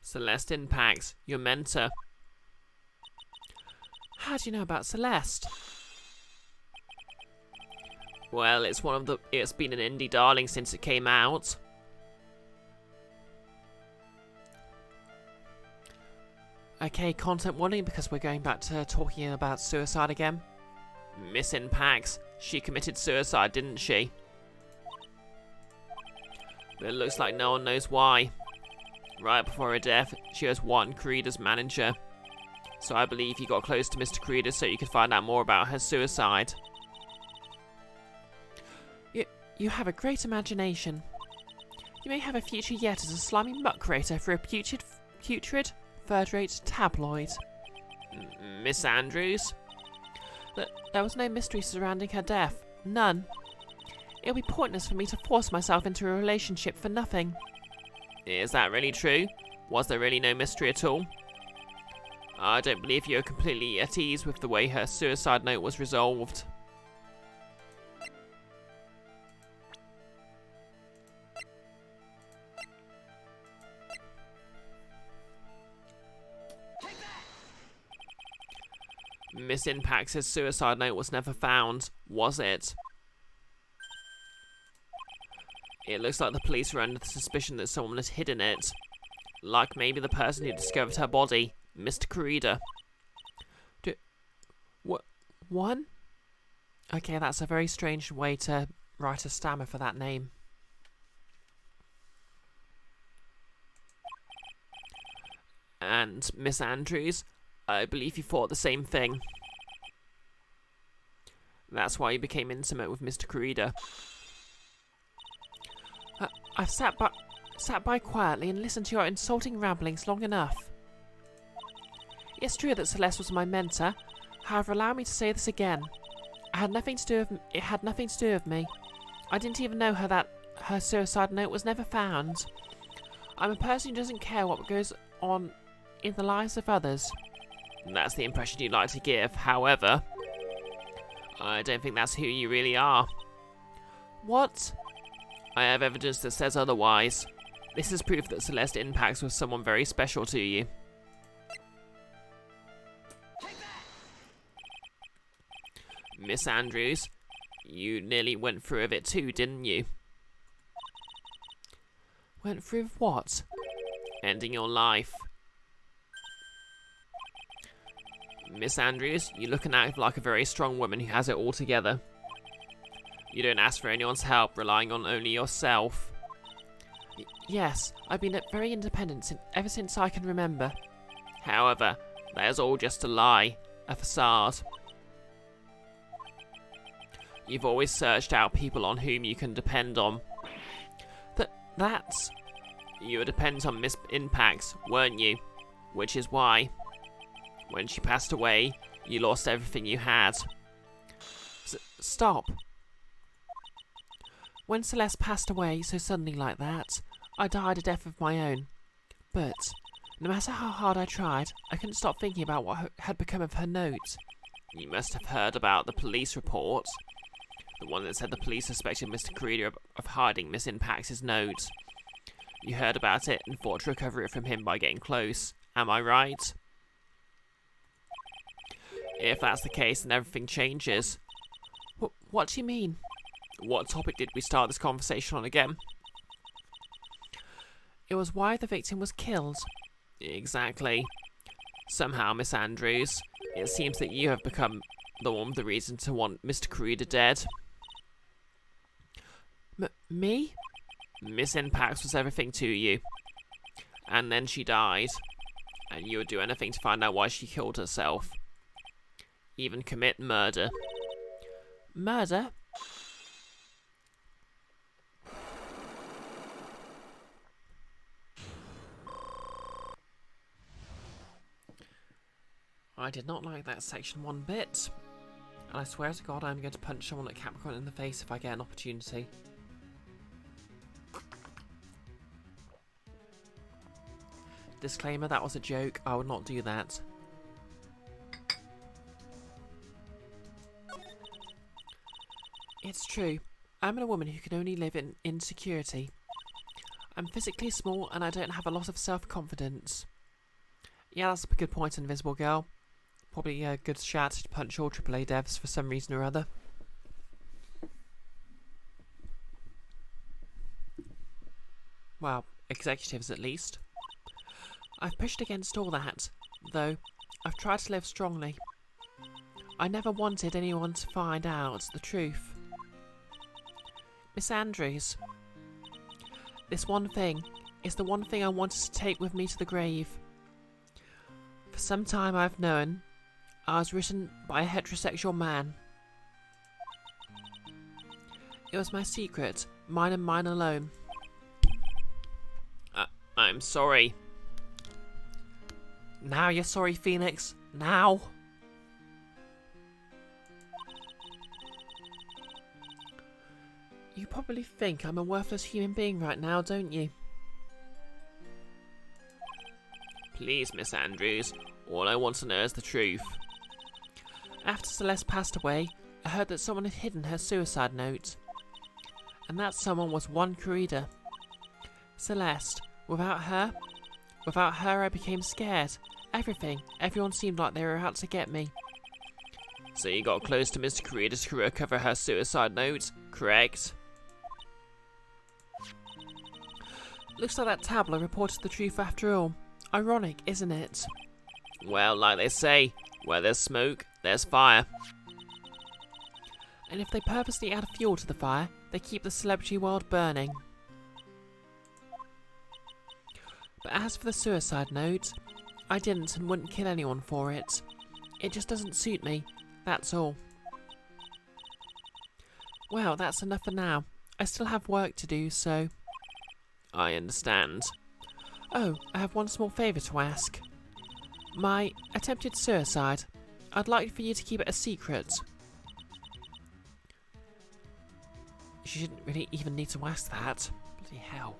Celeste Impacts, your mentor. How do you know about Celeste? Well, it's been an indie darling since it came out. Okay, content warning because we're going back to talking about suicide again. Miss Impacts, she committed suicide, didn't she? But it looks like no one knows why. Right before her death, she was one Creeder's manager. So I believe you got close to Mr. Creeder so you could find out more about her suicide. You have a great imagination. You may have a future yet as a slimy muckraker for a putrid, third-rate tabloid. Miss Andrews? There was no mystery surrounding her death. None. It would be pointless for me to force myself into a relationship for nothing. Is that really true? Was there really no mystery at all? I don't believe you're completely at ease with the way her suicide note was resolved. Miss Impax's suicide note was never found, was it? It looks like the police were under the suspicion that someone had hidden it. Like maybe the person who discovered her body, Mr. Corrida. One? Okay, that's a very strange way to write a stammer for that name. And Miss Andrews, I believe you thought the same thing. That's why you became intimate with Mr. Corrida. I've sat by quietly and listened to your insulting ramblings long enough. It's true that Celeste was my mentor. However, allow me to say this again. It had nothing to do with me. I didn't even know that her suicide note was never found. I'm a person who doesn't care what goes on in the lives of others. That's the impression you'd like to give. However, I don't think that's who you really are. What? I have evidence that says otherwise. This is proof that Celeste Impax was someone very special to you. Miss Andrews, you nearly went through with it too, didn't you? Went through with what? Ending your life. Miss Andrews, you look and act like a very strong woman who has it all together. You don't ask for anyone's help, relying on only yourself. Yes, I've been very independent ever since I can remember. However, that is all just a lie, a facade. You've always searched out people on whom you can depend on. That's... You were dependent on Miss Impax, weren't you? Which is why, when she passed away, you lost everything you had. Stop. When Celeste passed away so suddenly like that, I died a death of my own. But, no matter how hard I tried, I couldn't stop thinking about what had become of her note. You must have heard about the police report. The one that said the police suspected Mr. Corrida of hiding Miss Impax's note. You heard about it and thought to recover it from him by getting close. Am I right? If that's the case, then everything changes. What do you mean? What topic did we start this conversation on again? It was why the victim was killed. Exactly. Somehow, Miss Andrews, it seems that you have become the one with the reason to want Mr. Corrida dead. Me? Miss Impax was everything to you. And then she died. And you would do anything to find out why she killed herself. Even commit murder. Murder? I did not like that section one bit. And I swear to God I'm going to punch someone at Capricorn in the face if I get an opportunity. Disclaimer, that was a joke. I would not do that. It's true. I'm a woman who can only live in insecurity. I'm physically small and I don't have a lot of self-confidence. Yeah, that's a good point, Invisible Girl. Probably a good shout to punch all AAA devs for some reason or other. Well, executives at least. I've pushed against all that, though. I've tried to live strongly. I never wanted anyone to find out the truth. Miss Andrews, this one thing is the one thing I wanted to take with me to the grave. For some time I've known I was written by a heterosexual man. It was my secret, mine and mine alone. I'm sorry. Now you're sorry, Phoenix. Now. You probably think I'm a worthless human being right now, don't you? Please, Miss Andrews, All I want to know is the truth. After Celeste passed away, I heard that someone had hidden her suicide note. And that someone was one Corrida. Celeste. Without her I became scared. Everyone seemed like they were out to get me. So you got close to Mr. Corrida to recover her suicide note, correct? Looks like that tableau reported the truth after all. Ironic, isn't it? Well, like they say, where there's smoke, there's fire. And if they purposely add fuel to the fire, they keep the celebrity world burning. But as for the suicide note, I didn't and wouldn't kill anyone for it. It just doesn't suit me, that's all. Well, that's enough for now. I still have work to do, so... I understand. Oh, I have one small favour to ask. My attempted suicide. I'd like for you to keep it a secret. You shouldn't really even need to ask that. Bloody hell.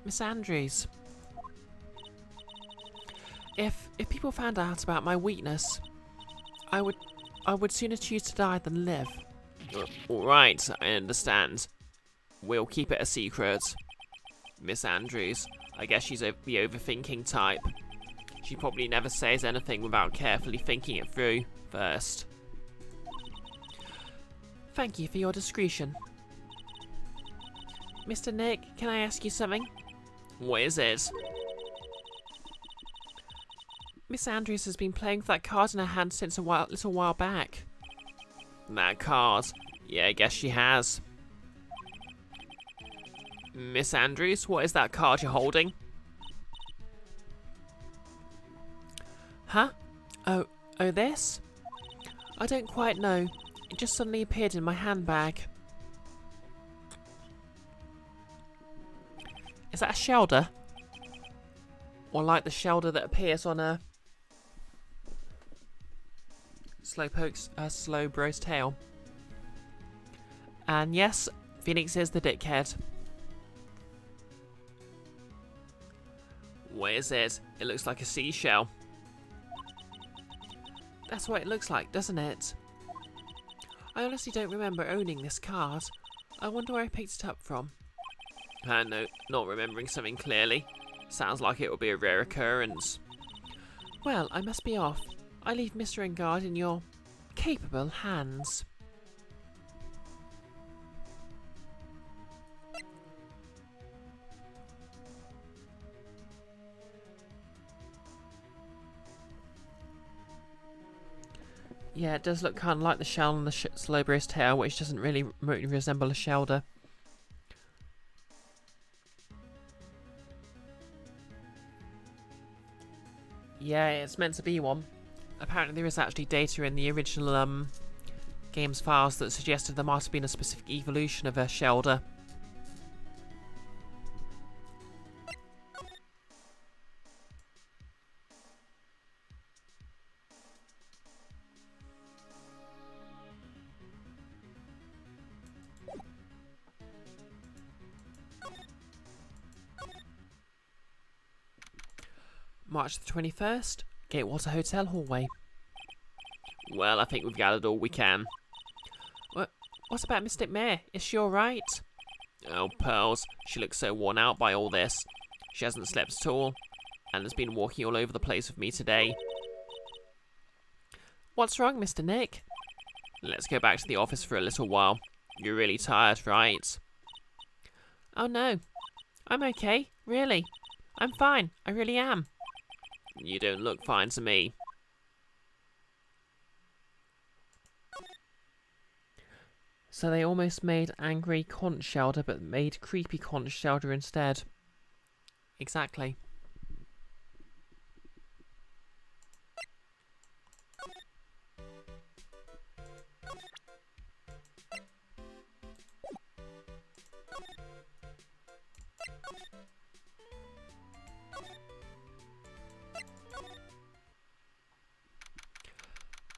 Miss Andrews. If people found out about my weakness, I would sooner choose to die than live. Alright, I understand. We'll keep it a secret. Miss Andrews, I guess she's the overthinking type. She probably never says anything without carefully thinking it through first. Thank you for your discretion. Mr. Nick, can I ask you something? What is it? Miss Andrews has been playing with that card in her hand since a little while back. That card? Yeah, I guess she has. Miss Andrews, what is that card you're holding? Huh? Oh, this? I don't quite know. It just suddenly appeared in my handbag. Is that a shelter? Or like the shelter that appears on a Slowbro's tail? And yes, Phoenix is the dickhead. What is it? It looks like a seashell. That's what it looks like, doesn't it? I honestly don't remember owning this card. I wonder where I picked it up from. No, not remembering something clearly. Sounds like it will be a rare occurrence. Well, I must be off. I leave Mr. Engard in your capable hands. Yeah, it does look kind of like the shell on the Slowbro's tail, which doesn't really remotely resemble a shelter. Yeah, it's meant to be one. Apparently there is actually data in the original game's files that suggested there might have been a specific evolution of a shelter. March the 21st, Gatewater Hotel hallway. Well, I think we've gathered all we can. What about Miss Mayor? Is she alright? Oh, Pearls, she looks so worn out by all this. She hasn't slept at all, and has been walking all over the place with me today. What's wrong, Mr. Nick? Let's go back to the office for a little while. You're really tired, right? Oh no, I'm okay, really. I'm fine, I really am. You don't look fine to me. So they almost made angry conch shelter, but made creepy conch shelter instead. Exactly.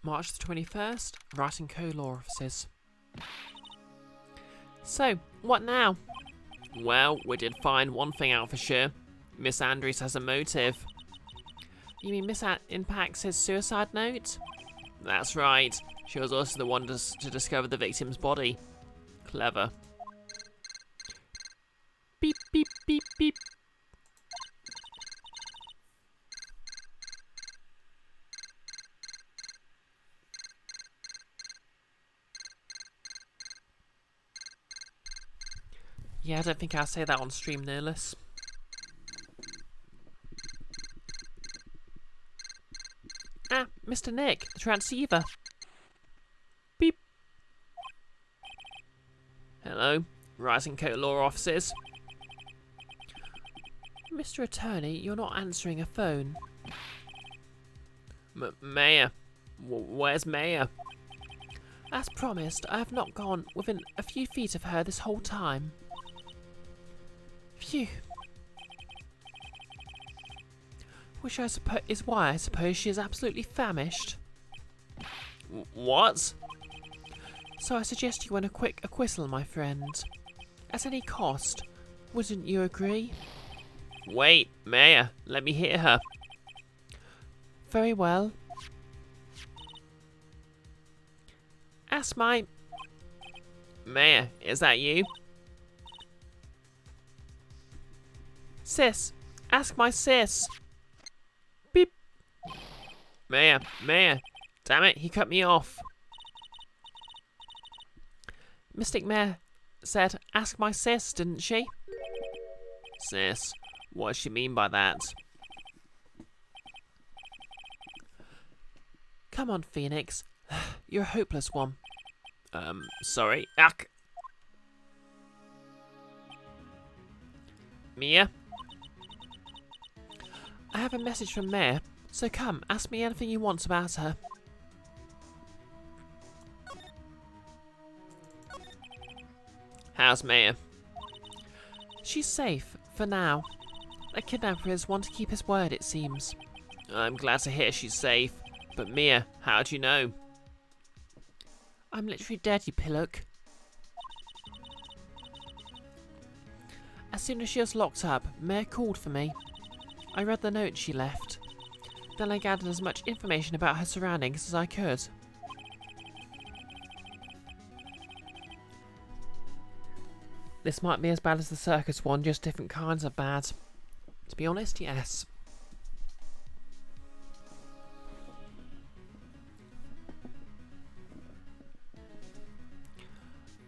March the 21st, Wright & Co. Law Offices. So, what now? Well, we did find one thing out for sure. Miss Andrews has a motive. You mean Miss Impact's suicide note? That's right. She was also the one to discover the victim's body. Clever. Beep, beep, beep, beep. Yeah, I don't think I'll say that on stream, Nerlus. Ah, Mr. Nick, the transceiver. Beep. Hello, Rising Coat Law offices. Mr. Attorney, you're not answering a phone. Mayor. Where's Mayor? As promised, I have not gone within a few feet of her this whole time. Phew. Which is why I suppose she is absolutely famished. What? So I suggest you win a quick acquittal, my friend. At any cost. Wouldn't you agree? Wait, Mayor, let me hear her. Very well. Ask my... Mayor, is that you? Sis. Ask my sis. Beep. Mayor, damn it, he cut me off. Mystic Mare said, ask my sis, didn't she? Sis, what does she mean by that? Come on, Phoenix. You're a hopeless one. Sorry. Ack. Mia? I have a message from Mare, so come, ask me anything you want about her. How's Maya? She's safe, for now. The kidnappers want to keep his word, it seems. I'm glad to hear she's safe. But Mia, how do you know? I'm literally dead, you pillock. As soon as she was locked up, Mare called for me. I read the note she left. Then I gathered as much information about her surroundings as I could. This might be as bad as the circus one, just different kinds of bad. To be honest, yes.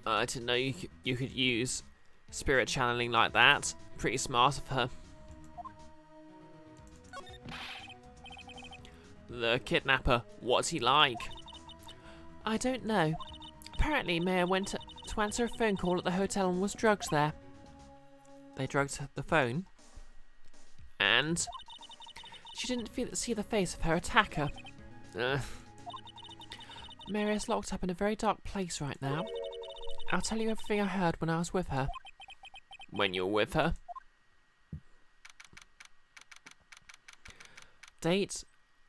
I didn't know you could use spirit channeling like that. Pretty smart of her. The kidnapper, what's he like? I don't know. Apparently, Maya went to answer a phone call at the hotel and was drugged there. They drugged the phone? And? She didn't see the face of her attacker. Mary is locked up in a very dark place right now. I'll tell you everything I heard when I was with her. When you're with her? Date?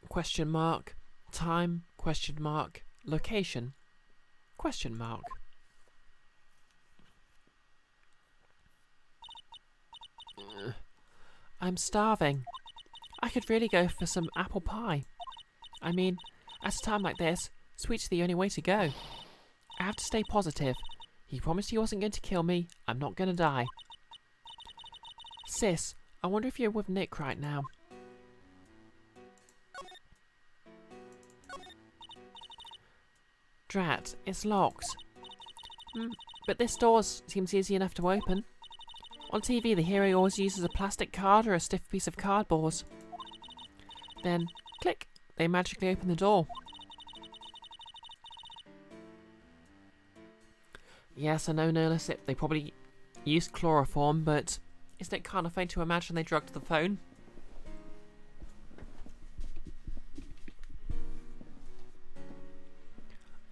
Question mark. Time? Question mark. Location? Question mark. I'm starving. I could really go for some apple pie. I mean, at a time like this, sweet's the only way to go. I have to stay positive. He promised he wasn't going to kill me. I'm not going to die. Sis, I wonder if you're with Nick right now. Drat, it's locked. But this door seems easy enough to open. On TV, the hero always uses a plastic card or a stiff piece of cardboard. Then, click, they magically open the door. Yes, I know, Nerlus, they probably used chloroform, but isn't it kind of funny to imagine they drugged the phone?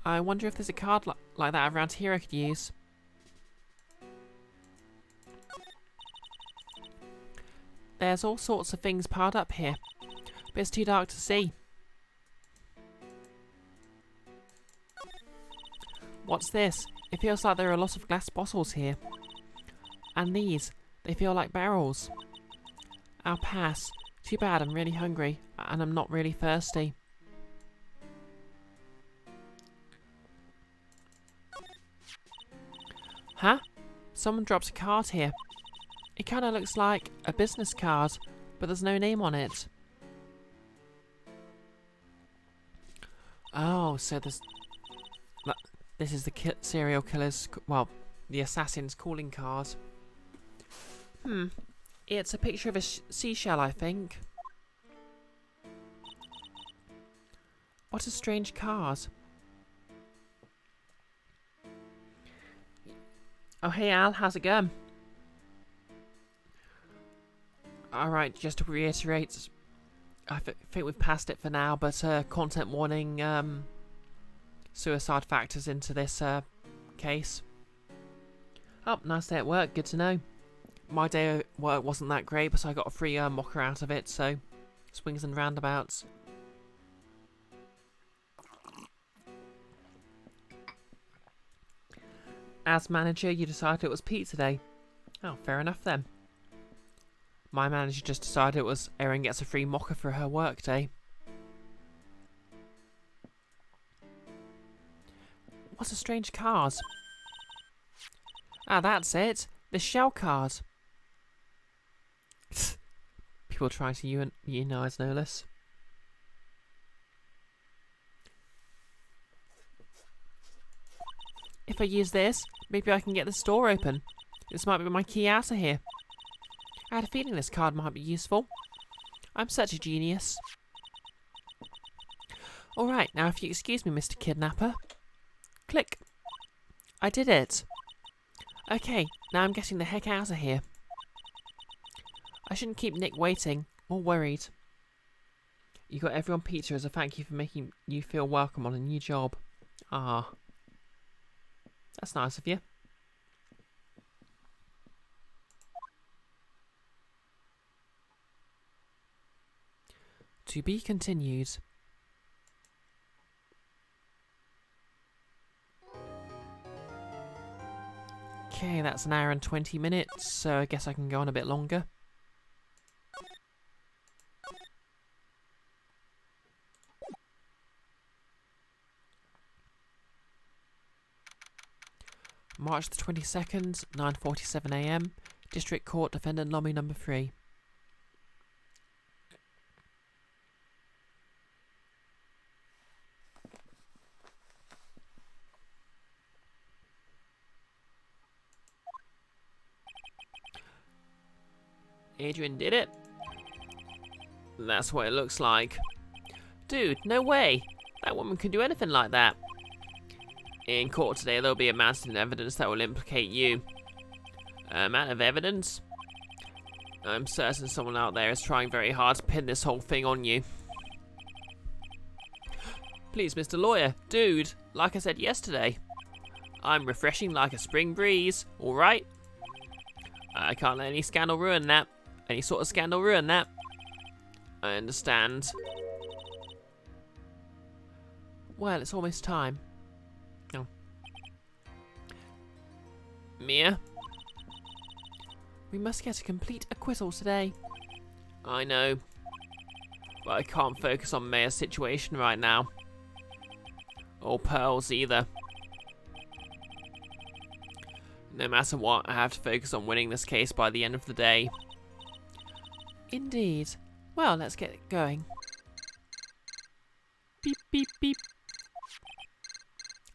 I wonder if there's a card like that around here I could use. There's all sorts of things piled up here, but it's too dark to see. What's this? It feels like there are a lot of glass bottles here. And these, they feel like barrels. I'll pass. Too bad, I'm really hungry, and I'm not really thirsty. Huh? Someone drops a card here. It kind of looks like a business card, but there's no name on it. Oh, so this is the serial killer's, well, the assassin's calling card. It's a picture of a seashell, I think. What a strange card. Oh, hey Al, how's it going? Alright, just to reiterate, I think we've passed it for now, but content warning, suicide factors into this case. Oh, nice day at work, good to know. My day at work wasn't that great, but I got a free mocker out of it, so swings and roundabouts. As manager, you decided it was pizza day. Oh, fair enough then. My manager just decided it was Erin gets a free mocker for her work day. What a strange card. Ah, that's it. The shell card. People trying to unionise, no less. If I use this, maybe I can get the store open. This might be my key out of here. I had a feeling this card might be useful. I'm such a genius. Alright, now if you excuse me, Mr. Kidnapper. Click. I did it. Okay, now I'm getting the heck out of here. I shouldn't keep Nick waiting, or worried. You got everyone pizza as a thank you for making you feel welcome on a new job. Ah. That's nice of you. To be continued. Okay, that's an hour and 20 minutes, so I guess I can go on a bit longer. March the 22nd, 9:47 AM, District Court, Defendant Lobby Number 3. Adrian did it. That's what it looks like. Dude, no way. That woman can do anything like that. In court today, there'll be a mountain of evidence that will implicate you. A amount of evidence? I'm certain someone out there is trying very hard to pin this whole thing on you. Please, Mr. Lawyer. Dude, like I said yesterday, I'm refreshing like a spring breeze, alright? I can't let any scandal ruin that. Any sort of scandal ruin that. I understand. Well, it's almost time. Oh. Mia? We must get a complete acquittal today. I know. But I can't focus on Maya's situation right now. Or Pearl's either. No matter what, I have to focus on winning this case by the end of the day. Indeed. Well, let's get going. Beep, beep, beep.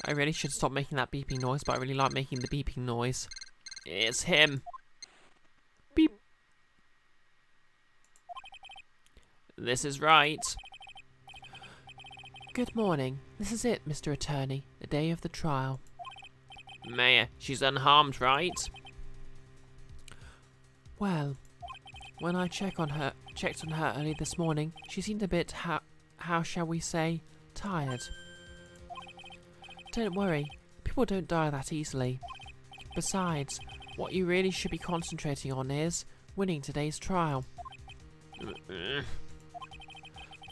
I really should stop making that beeping noise, but I really like making the beeping noise. It's him. Beep. This is right. Good morning. This is it, Mr. Attorney. The day of the trial. Maya, she's unharmed, right? Well, when I checked on her early this morning, she seemed a bit, how shall we say, tired. Don't worry, people don't die that easily. Besides, what you really should be concentrating on is winning today's trial.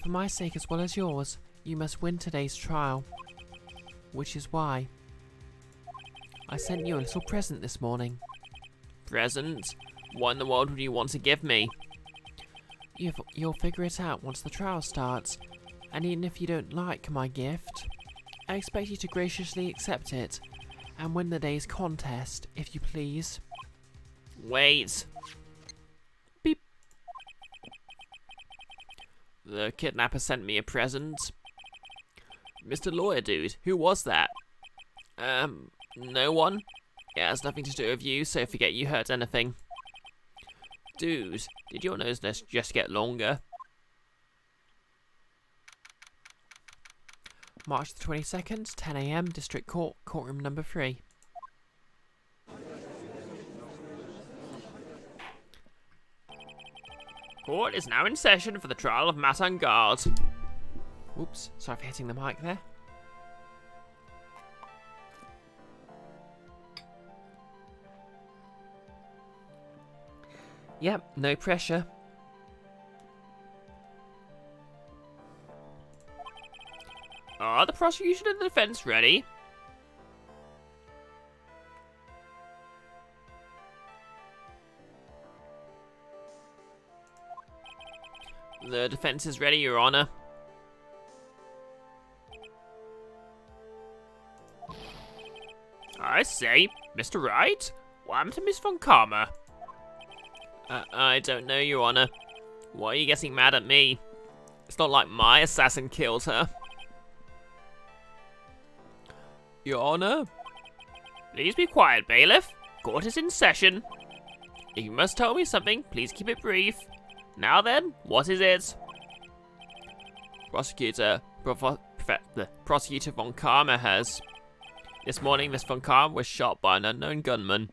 For my sake as well as yours, you must win today's trial. Which is why I sent you a little present this morning. Present? What in the world would you want to give me? You'll figure it out once the trial starts. And even if you don't like my gift, I expect you to graciously accept it and win the day's contest, if you please. Wait. Beep. The kidnapper sent me a present. Mr. Lawyer Dude, who was that? No one. It has nothing to do with you, so forget you heard anything. Dude, did your nose just get longer? March the 22nd, 10 AM, District Court, Courtroom number 3. Court is now in session for the trial of Matt on guard. Oops, sorry for hitting the mic there. Yep, no pressure. Are the prosecution and the defense ready? The defense is ready, Your Honor. I say, Mr. Wright, what happened to Miss Von Karma? I don't know, Your Honor. Why are you getting mad at me? It's not like my assassin killed her. Your Honor? Please be quiet, bailiff. Court is in session. If you must tell me something, please keep it brief. Now then, what is it? Prosecutor Von Karma has. This morning, Miss Von Karma was shot by an unknown gunman.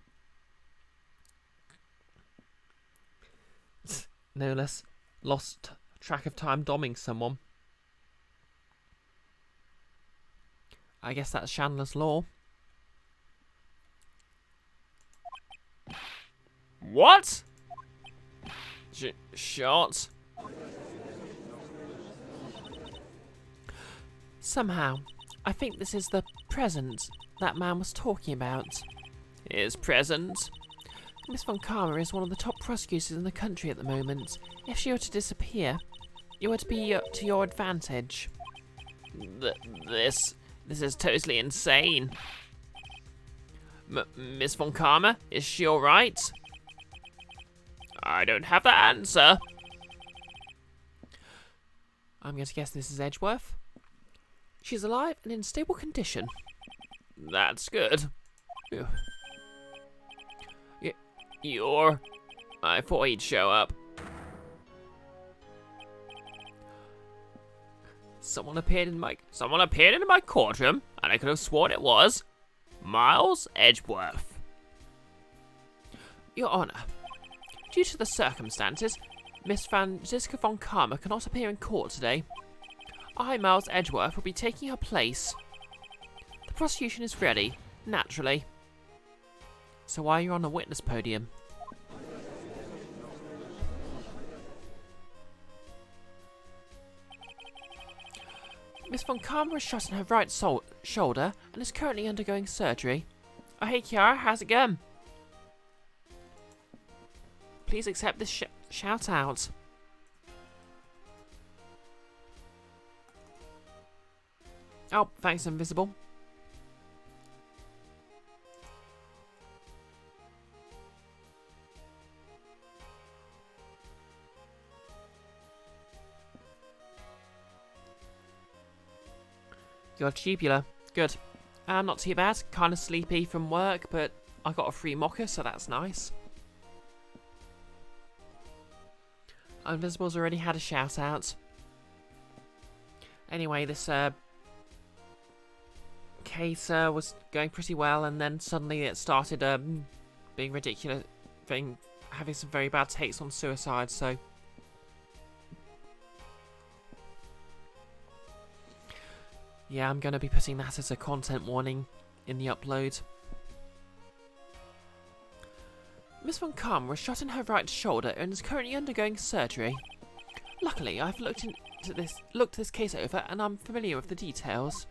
No less. Lost track of time doming someone. I guess that's Chandler's Law. What? Shot? Somehow, I think this is the present that man was talking about. His present? Miss Von Karma is one of the top prosecutors in the country at the moment. If she were to disappear, it would be to your advantage. This is totally insane. Miss Von Karma, is she alright? I don't have that answer. I'm going to guess this is Edgeworth. She's alive and in stable condition. That's good. Phew. I thought he'd show up. Someone appeared in my courtroom, and I could have sworn it was Miles Edgeworth. Your Honour, due to the circumstances, Miss Franziska Von Karma cannot appear in court today. I, Miles Edgeworth, will be taking her place. The prosecution is ready, naturally. So why are you on the witness podium? Miss Von Karma was shot in her right shoulder and is currently undergoing surgery. Oh, hey Kiara, how's it going? Please accept this shout out. Oh, thanks, Invisible. You're tubular. Good. Not too bad. Kind of sleepy from work, but I got a free mocha, so that's nice. Invisible's already had a shout out. Anyway, this case was going pretty well, and then suddenly it started being ridiculous, having some very bad takes on suicide, so... Yeah, I'm going to be putting that as a content warning in the upload. Miss Von Karma was shot in her right shoulder and is currently undergoing surgery. Luckily, I've looked this case over and I'm familiar with the details.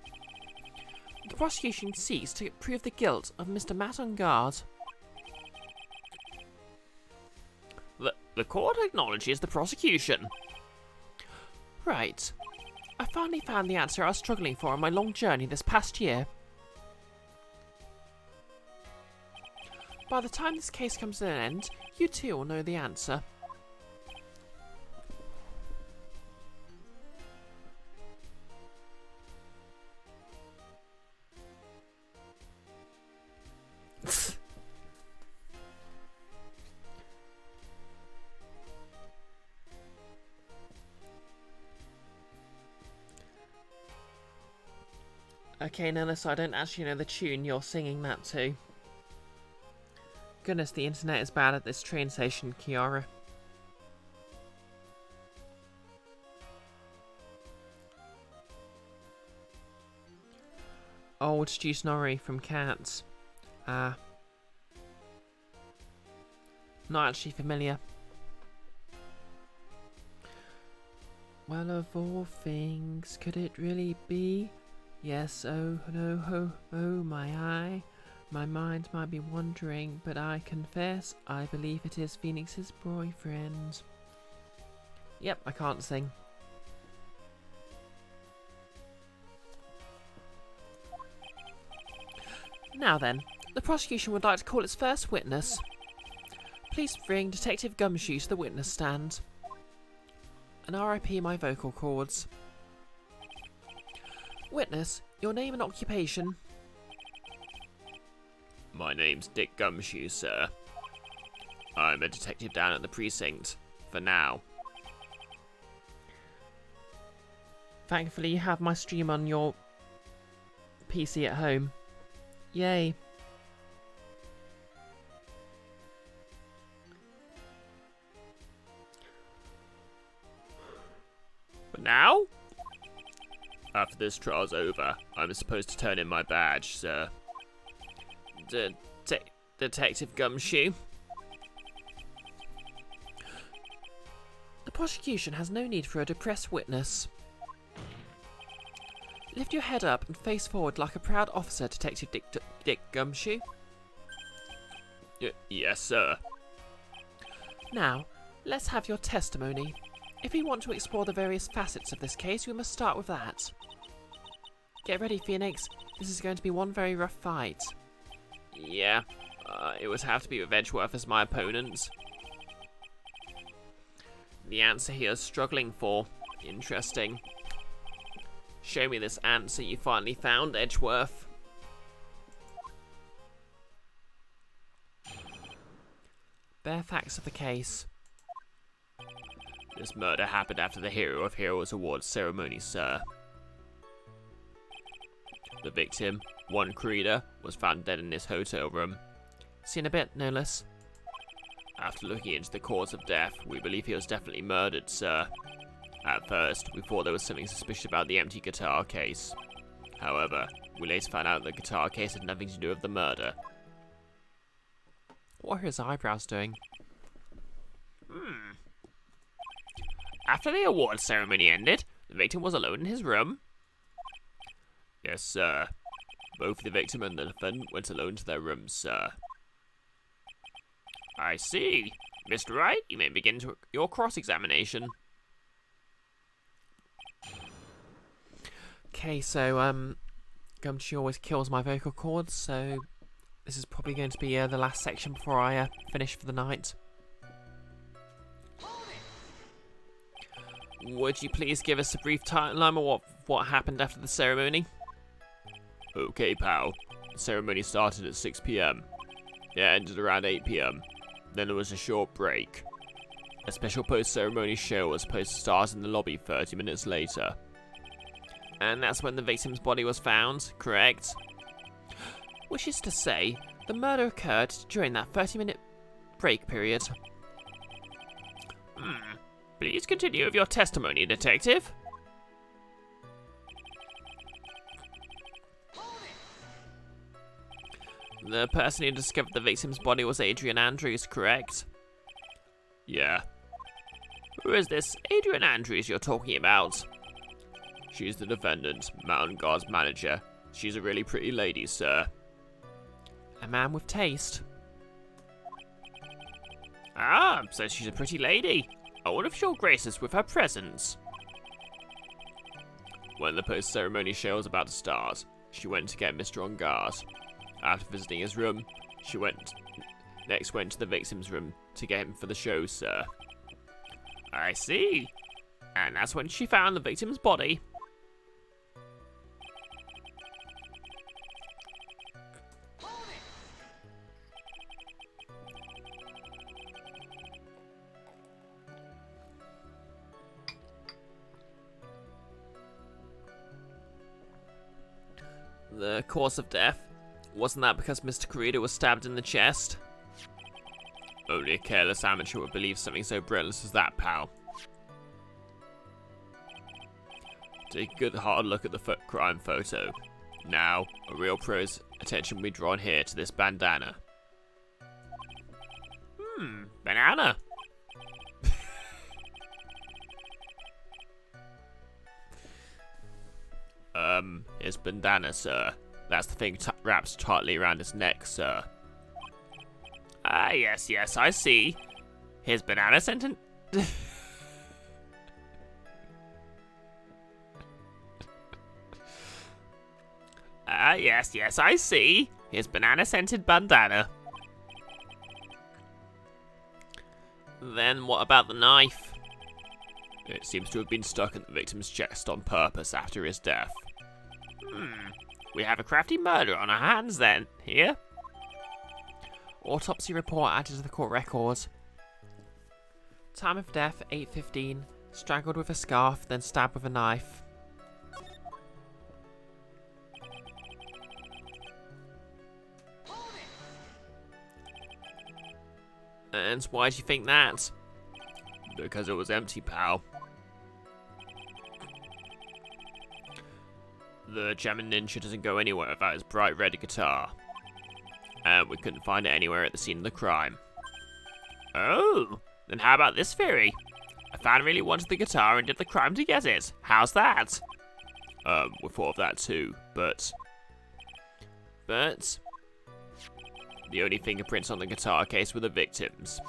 The prosecution seeks to prove the guilt of Mr. Matt on guard. The court acknowledges the prosecution. Right. I finally found the answer I was struggling for on my long journey this past year. By the time this case comes to an end, you too will know the answer. Okay, Nellis, I don't actually know the tune you're singing that to. Goodness, the internet is bad at this train station, Kiara. Old Stu Snorri from Cats. Not actually familiar. Well, of all things, could it really be? Yes, oh no, ho, oh my eye. My mind might be wandering, but I confess I believe it is Phoenix's boyfriend. Yep, I can't sing. Now then, the prosecution would like to call its first witness. Please bring Detective Gumshoe to the witness stand. And RIP my vocal cords. Witness, your name and occupation. My name's Dick Gumshoe, sir. I'm a detective down at the precinct, for now. Thankfully, you have my stream on your PC at home. Yay. For now? After this trial's over, I'm supposed to turn in my badge, sir. Detective Gumshoe? The prosecution has no need for a depressed witness. Lift your head up and face forward like a proud officer, Detective Dick Gumshoe. Yes, sir. Now, let's have your testimony. If we want to explore the various facets of this case, we must start with that. Get ready, Phoenix. This is going to be one very rough fight. Yeah, it would have to be with Edgeworth as my opponent. The answer he is struggling for. Interesting. Show me this answer you finally found, Edgeworth. Bare facts of the case. This murder happened after the Hero of Heroes Awards ceremony, sir. The victim, one Creeder, was found dead in his hotel room. Seen a bit, no less. After looking into the cause of death, we believe he was definitely murdered, sir. At first, we thought there was something suspicious about the empty guitar case. However, we later found out the guitar case had nothing to do with the murder. What are his eyebrows doing? After the award ceremony ended, the victim was alone in his room. Yes, sir. Both the victim and the defendant went alone to their rooms, sir. I see. Mr. Wright, you may begin your cross-examination. Okay, so, Gumshoe always kills my vocal cords, so this is probably going to be the last section before I finish for the night. Would you please give us a brief timeline of what happened after the ceremony? Okay, pal. The ceremony started at 6 PM. It ended around 8 PM. Then there was a short break. A special post-ceremony show was supposed to start in the lobby 30 minutes later. And that's when the victim's body was found, correct? Which is to say, the murder occurred during that 30-minute break period. Please continue with your testimony, detective. The person who discovered the victim's body was Adrian Andrews, correct? Yeah. Who is this Adrian Andrews you're talking about? She's the defendant, Mountain Guard's manager. She's a really pretty lady, sir. A man with taste. Ah, so she's a pretty lady. I wonder if she'll grace us with her presence. When the post-ceremony show was about to start, she went to get Mr. Ongars. After visiting his room, she next went to the victim's room to get him for the show, sir. I see. And that's when she found the victim's body. The cause of death? Wasn't that because Mr. Corrida was stabbed in the chest? Only a careless amateur would believe something so breathless as that, pal. Take a good hard look at the crime photo. Now, a real pro's attention will be drawn here to this bandana. Banana. His bandana, sir. That's the thing wraps tightly around his neck, sir. Ah, yes, I see. His banana sentence. Ah, yes, I see. His banana-scented bandana. Then what about the knife? It seems to have been stuck in the victim's chest on purpose after his death. We have a crafty murderer on our hands then, here. Autopsy report added to the court record. Time of death, 8:15. Strangled with a scarf, then stabbed with a knife. And why do you think that? Because it was empty, pal. The German ninja doesn't go anywhere without his bright red guitar. And we couldn't find it anywhere at the scene of the crime. Oh, then how about this theory? A fan really wanted the guitar and did the crime to get it. How's that? We thought of that too, but... The only fingerprints on the guitar case were the victims.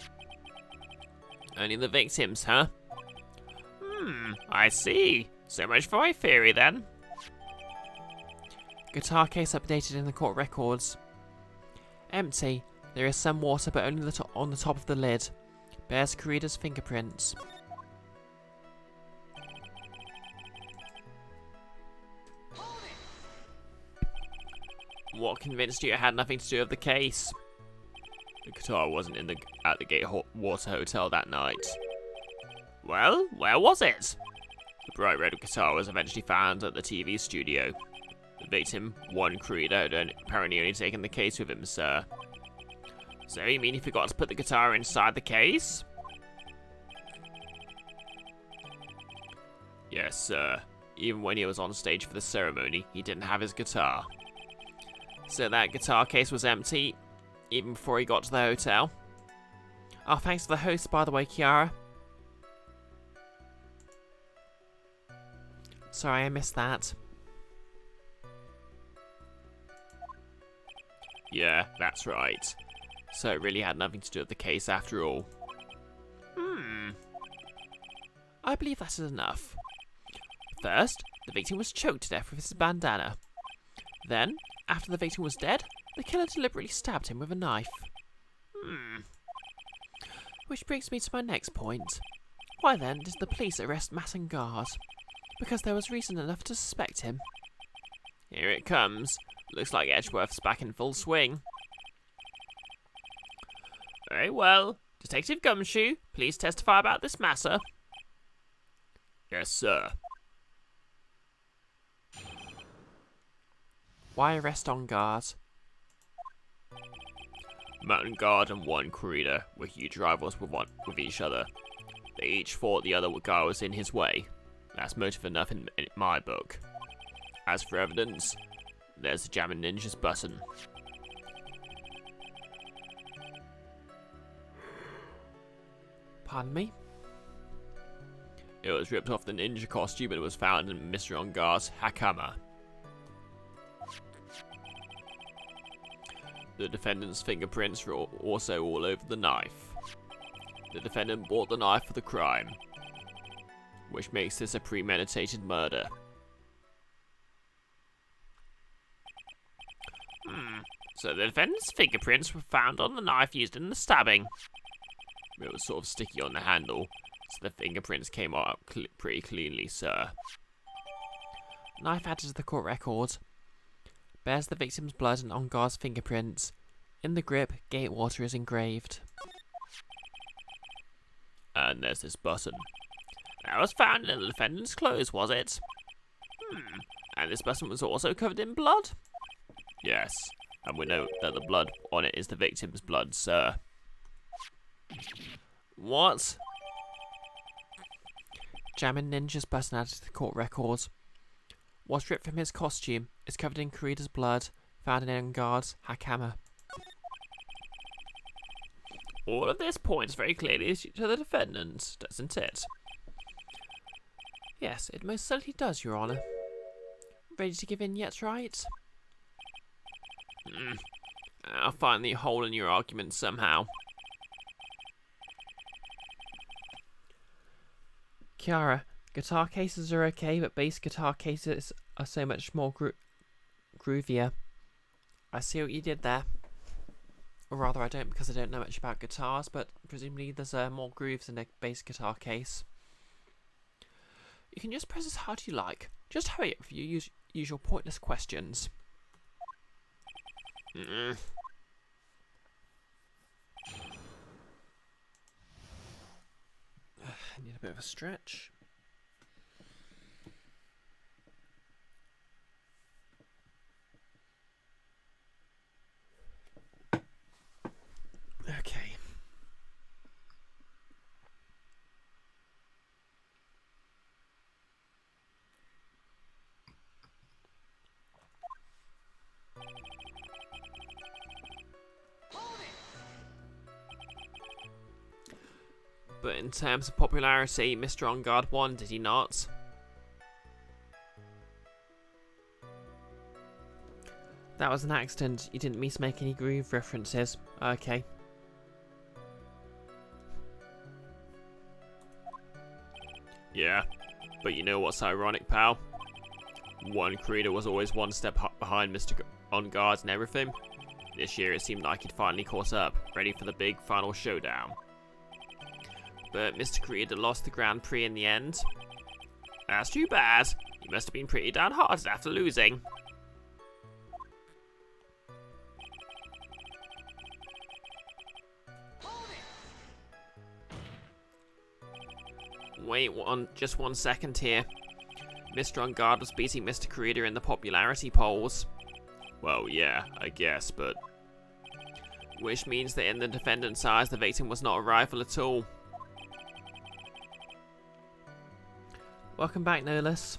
Only the victims, huh? I see. So much for my theory, then. Guitar case updated in the court records. Empty. There is some water, but only on the top of the lid. Bears Corrida's fingerprints. What convinced you it had nothing to do with the case? The guitar wasn't at the Gatewater Hotel that night. Well, where was it? The bright red guitar was eventually found at the TV studio. The victim, one Corrida, had apparently only taken the case with him, sir. So you mean he forgot to put the guitar inside the case? Yes, sir. Even when he was on stage for the ceremony, he didn't have his guitar. So that guitar case was empty, even before he got to the hotel. Oh, thanks to the host, by the way, Kiara. Sorry, I missed that. Yeah, that's right. So it really had nothing to do with the case after all. I believe that is enough. First, the victim was choked to death with his bandana. Then, after the victim was dead, the killer deliberately stabbed him with a knife. Which brings me to my next point. Why then did the police arrest Massengard? Because there was reason enough to suspect him. Here it comes. Looks like Edgeworth's back in full swing. Very well. Detective Gumshoe, please testify about this matter. Yes, sir. Why arrest Ongars? Mountain Guard and one Corrida were huge rivals with each other. They each thought the other guy was in his way. That's motive enough in my book. As for evidence, there's the Jamming Ninja's button. Pardon me? It was ripped off the ninja costume and was found in Mr. Ongar's hakama. The defendant's fingerprints were also all over the knife. The defendant bought the knife for the crime, which makes this a premeditated murder. So the defendant's fingerprints were found on the knife used in the stabbing. It was sort of sticky on the handle, so the fingerprints came out pretty cleanly, sir. Knife added to the court record. Bears the victim's blood and on guard's fingerprints. In the grip, Gatewater is engraved. And there's this button. That was found in the defendant's clothes, was it? And this button was also covered in blood? Yes, and we know that the blood on it is the victim's blood, sir. What? Jammin' Ninja's button added to the court record. Was ripped from his costume, is covered in Kurida's blood, found in on guard's Hakama. All of this points very clearly to the defendant, doesn't it? Yes, it most certainly does, Your Honour. Ready to give in yet, right? I'll find the hole in your argument somehow. Kiara, guitar cases are okay, but bass guitar cases are so much more groovier. I see what you did there. Or rather, I don't, because I don't know much about guitars, but presumably there's more grooves in a bass guitar case. You can just press as hard as you like. Just hurry up if you use your pointless questions. I Need a bit of a stretch. Okay. But in terms of popularity, Mr. On Guard won, did he not? That was an accident. You didn't mean to make any groove references. Okay. Yeah, but you know what's ironic, pal? One creator was always one step behind Mr. On Guard and everything. This year it seemed like he'd finally caught up, ready for the big final showdown. But Mr. Creator lost the Grand Prix in the end. That's too bad. He must have been pretty downhearted after losing. Wait, just 1 second here. Mr. On Guard was beating Mr. Creator in the popularity polls. Well, yeah, I guess, but... Which means that in the defendant's eyes, the victim was not a rival at all. Welcome back, Nolus.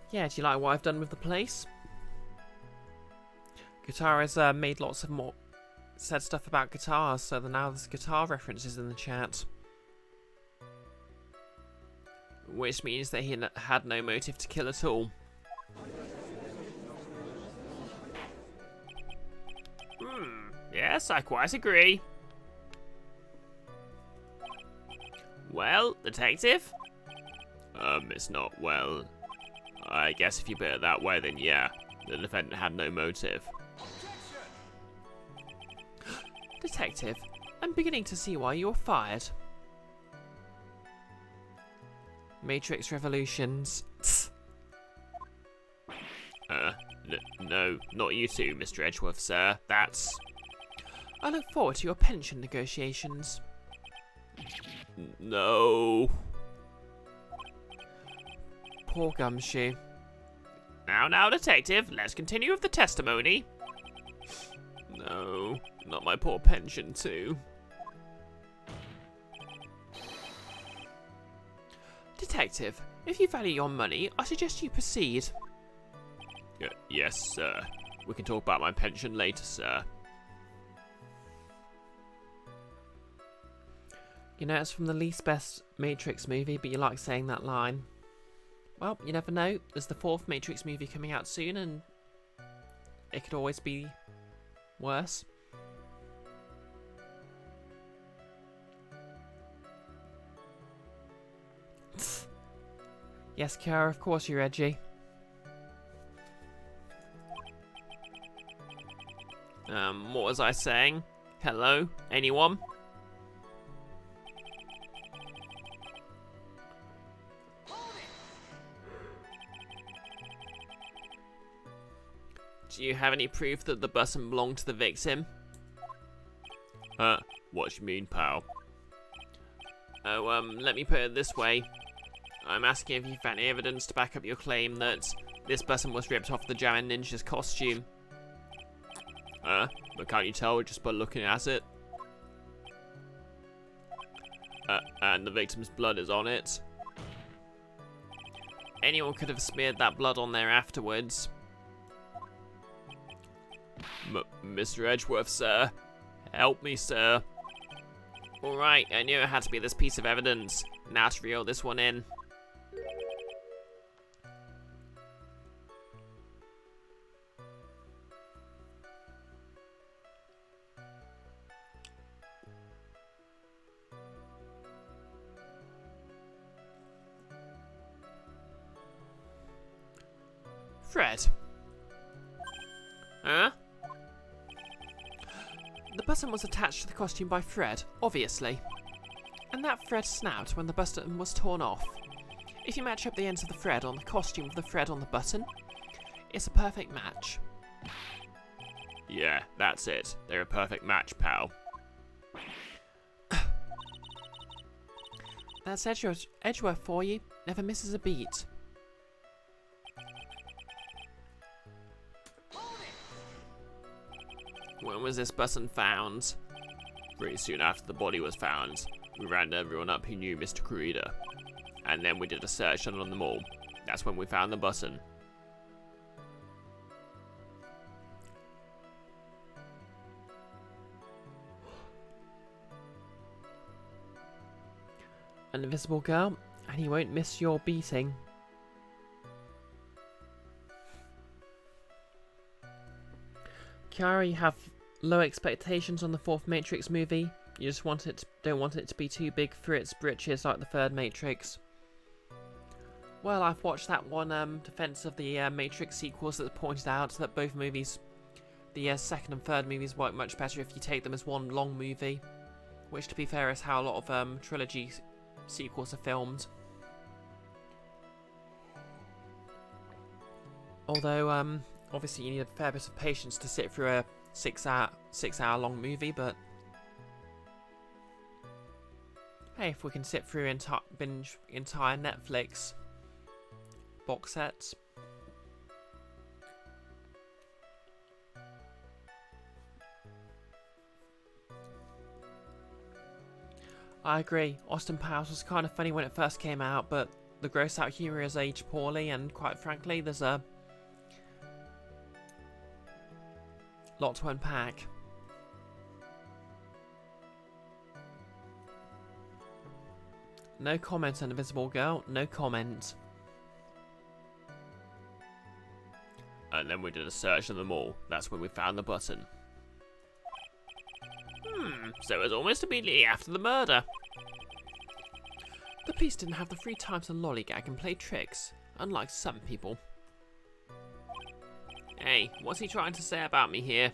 Yeah, do you like what I've done with the place? Guitar has made lots of more... said stuff about guitars, so now there's guitar references in the chat. Which means that he had no motive to kill at all. Yes, I quite agree. Well, detective? It's not, well... I guess if you put it that way, then yeah, the defendant had no motive. Detective, I'm beginning to see why you were fired. Matrix Revolutions. No, not you two, Mr. Edgeworth, sir. That's... I look forward to your pension negotiations. No. Poor Gumshoe. Now, detective, let's continue with the testimony. No, not my poor pension too. Detective, if you value your money, I suggest you proceed. Yes, sir. We can talk about my pension later, sir. You know, it's from the least best Matrix movie, but you like saying that line. Well, you never know. There's the 4th Matrix movie coming out soon, and it could always be worse. Yes, Kiara, of course you're edgy. What was I saying? Hello? Anyone? Do you have any proof that the button belonged to the victim? What do you mean, pal? Oh, let me put it this way. I'm asking if you've any evidence to back up your claim that this button was ripped off the Jammin' Ninja's costume. But can't you tell just by looking at it? And the victim's blood is on it. Anyone could have smeared that blood on there afterwards. Mr. Edgeworth, sir. Help me, sir. Alright, I knew it had to be this piece of evidence. Now to reel this one in. Fred. Huh? The button was attached to the costume by Fred, obviously. And that Fred snapped when the button was torn off. If you match up the ends of the thread on the costume with the thread on the button, it's a perfect match. Yeah, that's it. They're a perfect match, pal. That's Edgeworth for you. Never misses a beat. When was this button found? Pretty soon after the body was found. We rounded everyone up who knew Mr. Kurita. And then we did a search on them all. That's when we found the button. An invisible girl, and he won't miss your beating. Kiara, you have low expectations on the fourth Matrix movie. You just don't want it to be too big for its britches like the third Matrix. Well, I've watched that one defense of the Matrix sequels that pointed out that both movies, the second and third movies, work much better if you take them as one long movie. Which, to be fair, is how a lot of trilogy sequels are filmed. Although, obviously you need a fair bit of patience to sit through a 6 hour long movie, but hey, if we can sit through binge entire Netflix box sets. I agree, Austin Powers was kind of funny when it first came out, but the gross out humour has aged poorly, and quite frankly, there's a lot to unpack. No comment on Invisible Girl, no comment. And then we did a search on them all. That's when we found the button. So it was almost immediately after the murder. The police didn't have the free time to lollygag and play tricks, unlike some people. Hey, what's he trying to say about me here?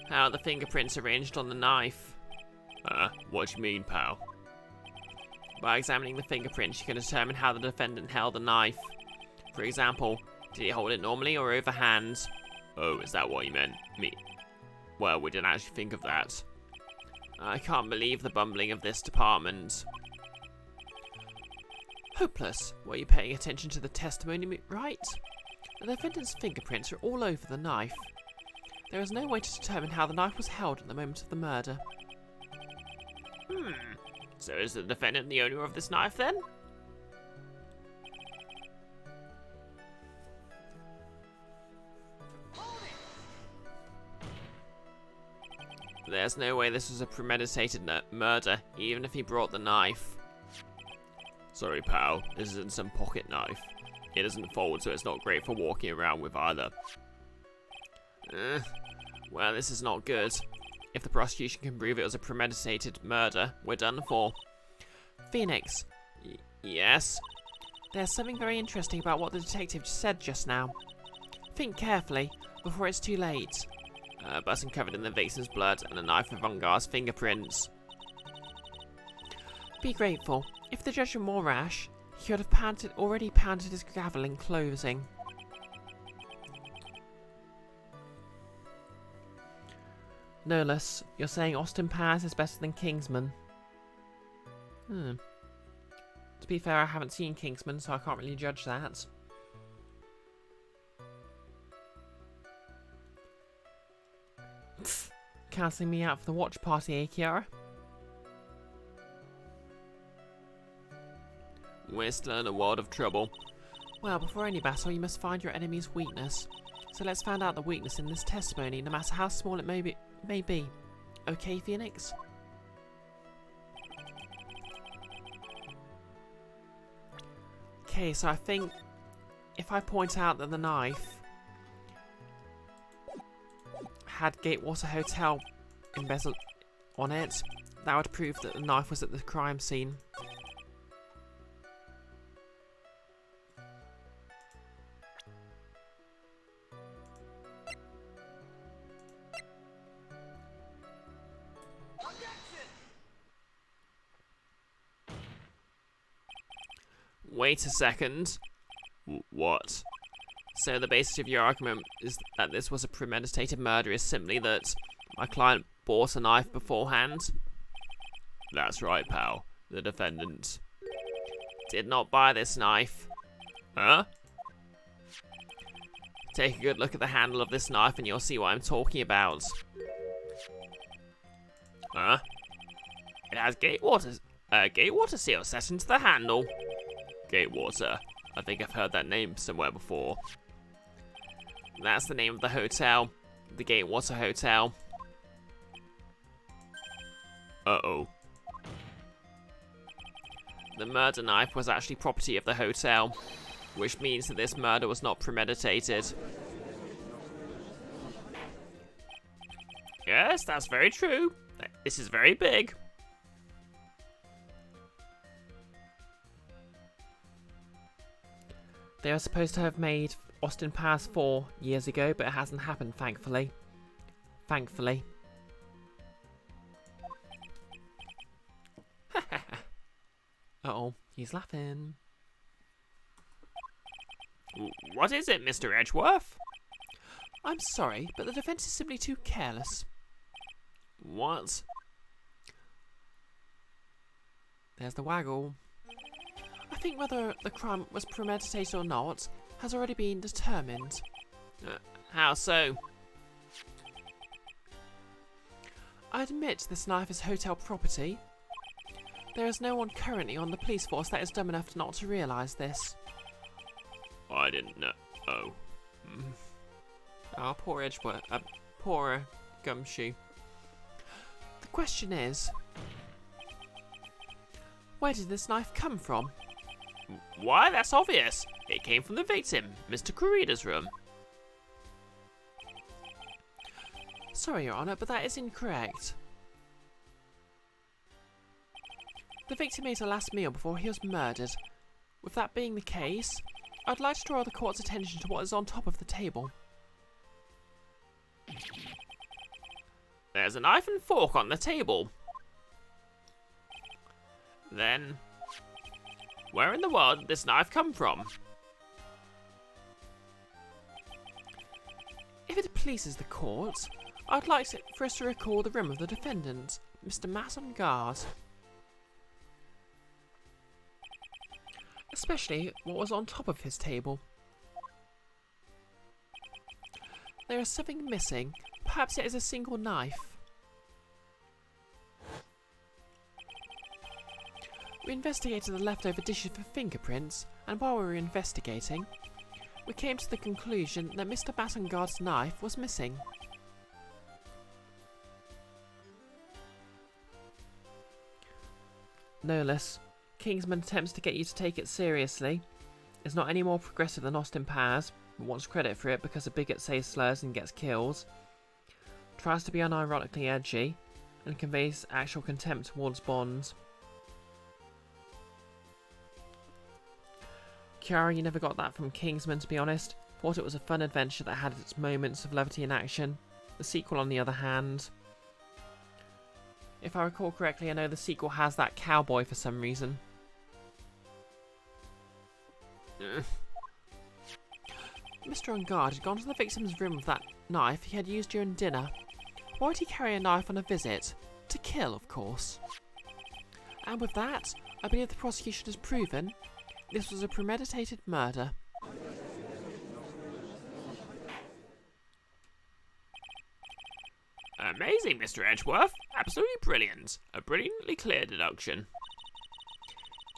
How are the fingerprints arranged on the knife? What do you mean, pal? By examining the fingerprints, you can determine how the defendant held the knife. For example, did he hold it normally or overhand? Oh, is that what you meant? Me? Well, we didn't actually think of that. I can't believe the bumbling of this department. Hopeless. Were you paying attention to the testimony right? The defendant's fingerprints are all over the knife. There is no way to determine how the knife was held at the moment of the murder. So is the defendant the owner of this knife then? There's no way this was a premeditated murder, even if he brought the knife. Sorry, pal, this isn't some pocket knife. It doesn't fold, so it's not great for walking around with either. Well, this is not good. If the prosecution can prove it was a premeditated murder, we're done for. Phoenix, Yes? there's something very interesting about what the detective said just now. Think carefully, before it's too late. A button covered in the victim's blood and a knife with Vangar's fingerprints. Be grateful. If the judge were more rash, he would have already pounded his gavel in closing. Nolus, you're saying Austin Powers is better than Kingsman? To be fair, I haven't seen Kingsman, so I can't really judge that. Cancelling me out for the watch party, eh, Kiara? We're still in a world of trouble. Well, before any battle, you must find your enemy's weakness. So let's find out the weakness in this testimony, no matter how small it may be. Okay, Phoenix? Okay, so I think if I point out that the knife had Gatewater Hotel embezzled on it, that would prove that the knife was at the crime scene. Wait a second. What? So the basis of your argument is that this was a premeditated murder is simply that my client bought a knife beforehand? That's right, pal. The defendant did not buy this knife. Huh? Take a good look at the handle of this knife and you'll see what I'm talking about. Huh? It has Gatewater seal set into the handle. Gatewater. I think I've heard that name somewhere before. That's the name of the hotel. The Gatewater Hotel. Uh-oh. The murder knife was actually property of the hotel, which means that this murder was not premeditated. Yes, that's very true. This is very big. They were supposed to have made Austin Powers 4 years ago, but it hasn't happened, thankfully. Thankfully. Uh-oh, he's laughing. What is it, Mr. Edgeworth? I'm sorry, but the defence is simply too careless. What? There's the waggle. I think whether the crime was premeditated or not has already been determined. How so? I admit this knife is hotel property. There is no one currently on the police force that is dumb enough not to realise this. I didn't know. Oh. Oh, poor Edgeworth. Poor Gumshoe. The question is, where did this knife come from? Why, that's obvious. It came from the victim, Mr. Kurida's room. Sorry, Your Honour, but that is incorrect. The victim ate a last meal before he was murdered. With that being the case, I'd like to draw the court's attention to what is on top of the table. There's a knife and fork on the table. Then, where in the world did this knife come from? If it pleases the court, I'd like for us to recall the room of the defendant, Mr. Matt on guard. Especially what was on top of his table. There is something missing. Perhaps it is a single knife. We investigated the leftover dishes for fingerprints, and while we were investigating, we came to the conclusion that Mr. Battengard's knife was missing. No less, Kingsman attempts to get you to take it seriously. It's not any more progressive than Austin Powers, but wants credit for it because a bigot says slurs and gets killed. tries to be unironically edgy, and conveys actual contempt towards Bond. Kiara, you never got that from Kingsman, to be honest. Thought it was a fun adventure that had its moments of levity and action. The sequel, on the other hand, if I recall correctly, I know the sequel has that cowboy for some reason. Mr. On Guard had gone to the victim's room with that knife he had used during dinner. Why would he carry a knife on a visit? To kill, of course. And with that, I believe the prosecution has proven this was a premeditated murder. Amazing, Mr. Edgeworth. Absolutely brilliant. A brilliantly clear deduction.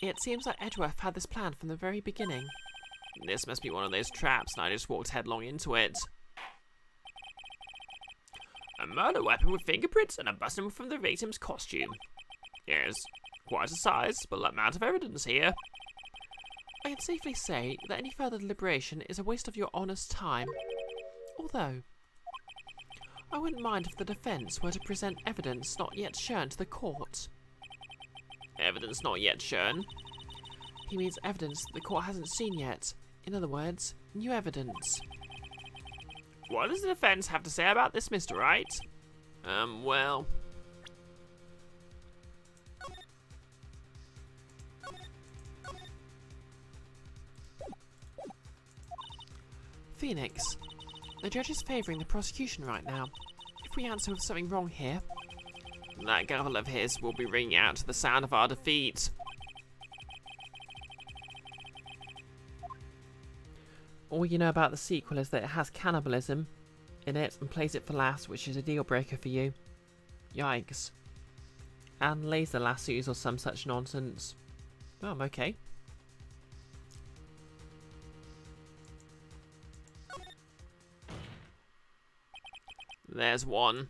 It seems like Edgeworth had this plan from the very beginning. This must be one of those traps, and I just walked headlong into it. A murder weapon with fingerprints and a button from the victim's costume. Yes, quite a sizable amount of evidence here. I can safely say that any further deliberation is a waste of your honest time. Although, I wouldn't mind if the defence were to present evidence not yet shown to the court. Evidence not yet shown? He means evidence that the court hasn't seen yet. In other words, new evidence. What does the defence have to say about this, Mr. Wright? Well... Phoenix, the judge is favouring the prosecution right now. If we answer with something wrong here... That gavel of his will be ringing out to the sound of our defeat. All you know about the sequel is that it has cannibalism in it and plays it for laughs, which is a deal breaker for you. Yikes. And laser lassos or some such nonsense. Oh, I'm okay. There's one.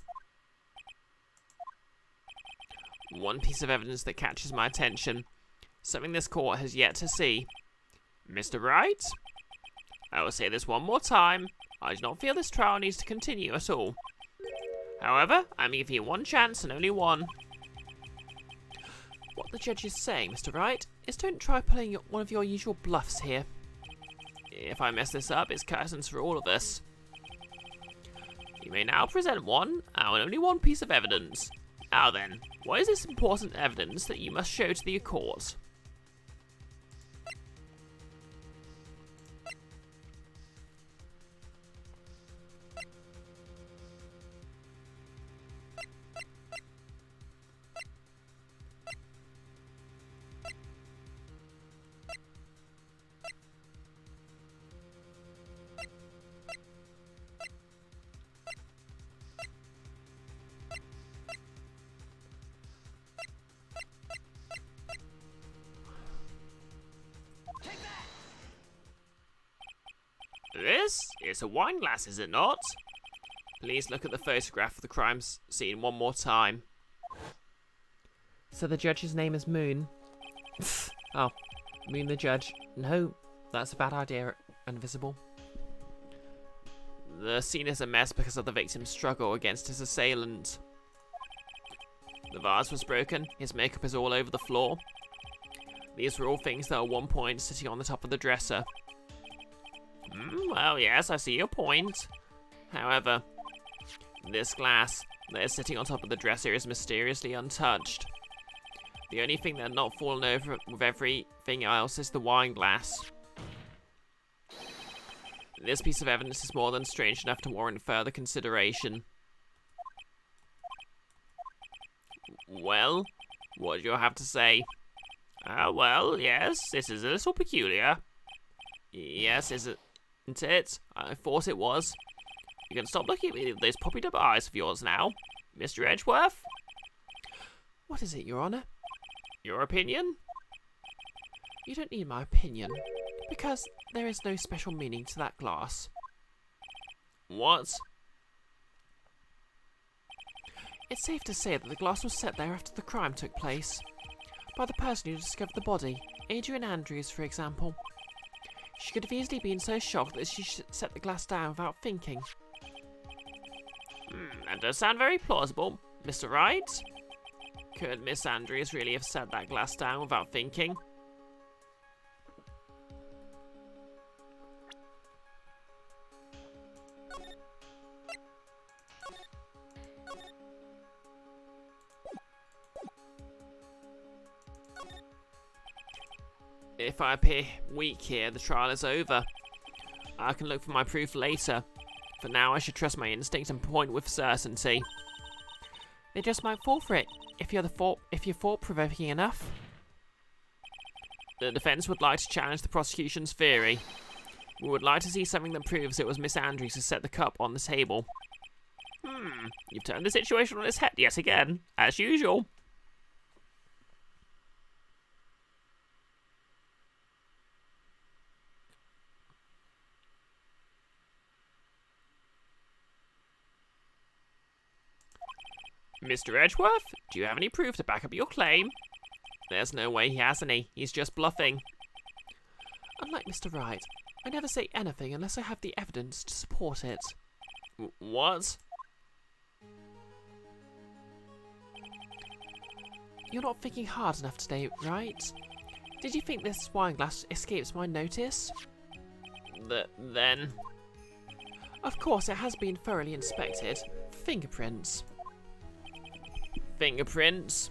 One piece of evidence that catches my attention. Something this court has yet to see. Mr. Wright? I will say this one more time. I do not feel this trial needs to continue at all. However, I'm giving you one chance and only one. What the judge is saying, Mr. Wright, is don't try pulling one of your usual bluffs here. If I mess this up, it's curtains for all of us. You may now present one, and only one piece of evidence. Now then, what is this important evidence that you must show to the court? This is a wine glass, is it not? Please look at the photograph of the crime scene one more time. So the judge's name is Moon. Oh, Moon the judge. No, that's a bad idea, Invisible. The scene is a mess because of the victim's struggle against his assailant. The vase was broken, his makeup is all over the floor. These were all things that at one point sitting on the top of the dresser. Well, yes, I see your point. However, this glass that is sitting on top of the dresser is mysteriously untouched. The only thing that had not fallen over with everything else is the wine glass. This piece of evidence is more than strange enough to warrant further consideration. Well, what do you have to say? Well, yes, this is a little peculiar. Yes, isn't it? I thought it was. You can stop looking at me with those poppy up eyes of yours now, Mr. Edgeworth. What is it, Your Honour? Your opinion? You don't need my opinion, because there is no special meaning to that glass. What? It's safe to say that the glass was set there after the crime took place. By the person who discovered the body, Adrian Andrews, for example. She could have easily been so shocked that she set the glass down without thinking. That does sound very plausible, Mr. Wright. Could Miss Andrews really have set that glass down without thinking? If I appear weak here, the trial is over. I can look for my proof later. For now, I should trust my instinct and point with certainty. They just might fall for it if you're thought-provoking enough. The defense would like to challenge the prosecution's theory. We would like to see something that proves it was Miss Andrews who set the cup on the table. You've turned the situation on its head yet again, as usual. Mr. Edgeworth, do you have any proof to back up your claim? There's no way he has any. He's just bluffing. Unlike Mr. Wright, I never say anything unless I have the evidence to support it. What? You're not thinking hard enough today, right? Did you think this wine glass escapes my notice? Then? Of course, it has been thoroughly inspected. Fingerprints. Fingerprints?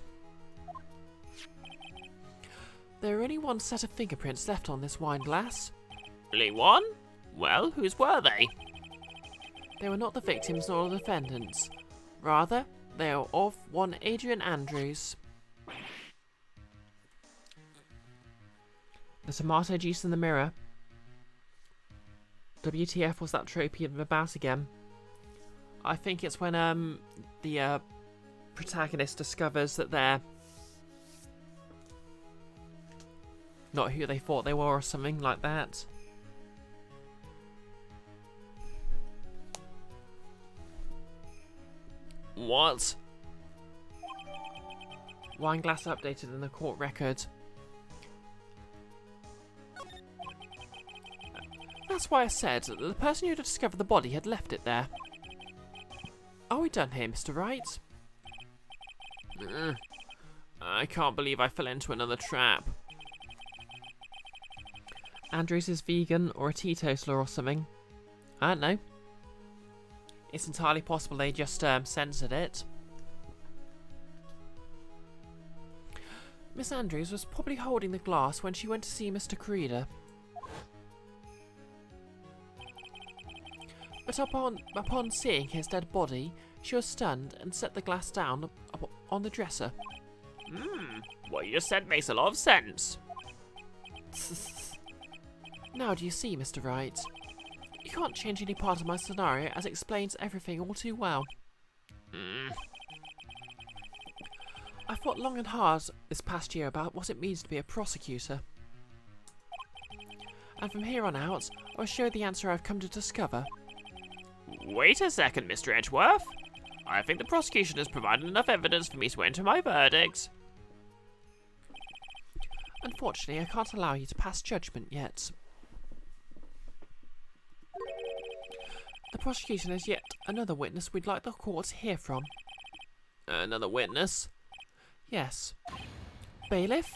There are only one set of fingerprints left on this wine glass. Only one? Well, whose were they? They were not the victims nor the defendants. Rather, they are of one Adrian Andrews. The tomato juice in the mirror. WTF was that tropey about again? I think it's when the protagonist discovers that they're not who they thought they were or something like that. What? Wine glass updated in the court record. That's why I said that the person who had discovered the body had left it there. Are we done here, Mr. Wright? I can't believe I fell into another trap. Andrews is vegan or a teetotaler or something. I don't know. It's entirely possible they just censored it. Miss Andrews was probably holding the glass when she went to see Mr. Creeder. But upon seeing his dead body, she was stunned and set the glass down on the dresser. What you just said makes a lot of sense. Now do you see, Mr. Wright? You can't change any part of my scenario as it explains everything all too well. I've thought long and hard this past year about what it means to be a prosecutor. And from here on out, I'll show you the answer I've come to discover. Wait a second, Mr. Edgeworth. I think the prosecution has provided enough evidence for me to enter my verdict. Unfortunately, I can't allow you to pass judgment yet. The prosecution has yet another witness we'd like the court to hear from. Another witness? Yes. Bailiff,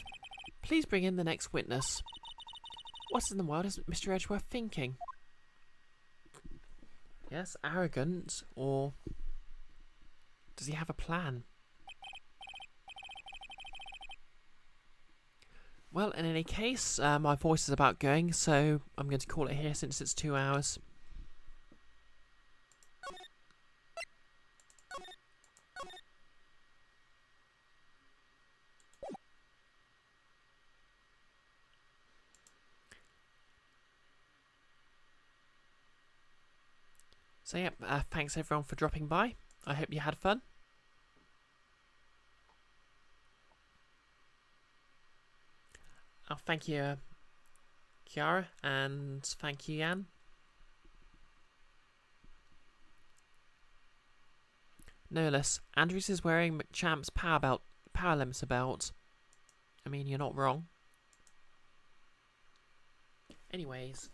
please bring in the next witness. What in the world is Mr. Edgeworth thinking? Yes, arrogant, or does he have a plan? Well, in any case, my voice is about going, so I'm going to call it here since it's 2 hours. So yeah, thanks everyone for dropping by. I hope you had fun. Thank you, Kiara, and thank you, Jan. No less, Andrews is wearing McChamp's power limiter belt. I mean, you're not wrong. Anyways.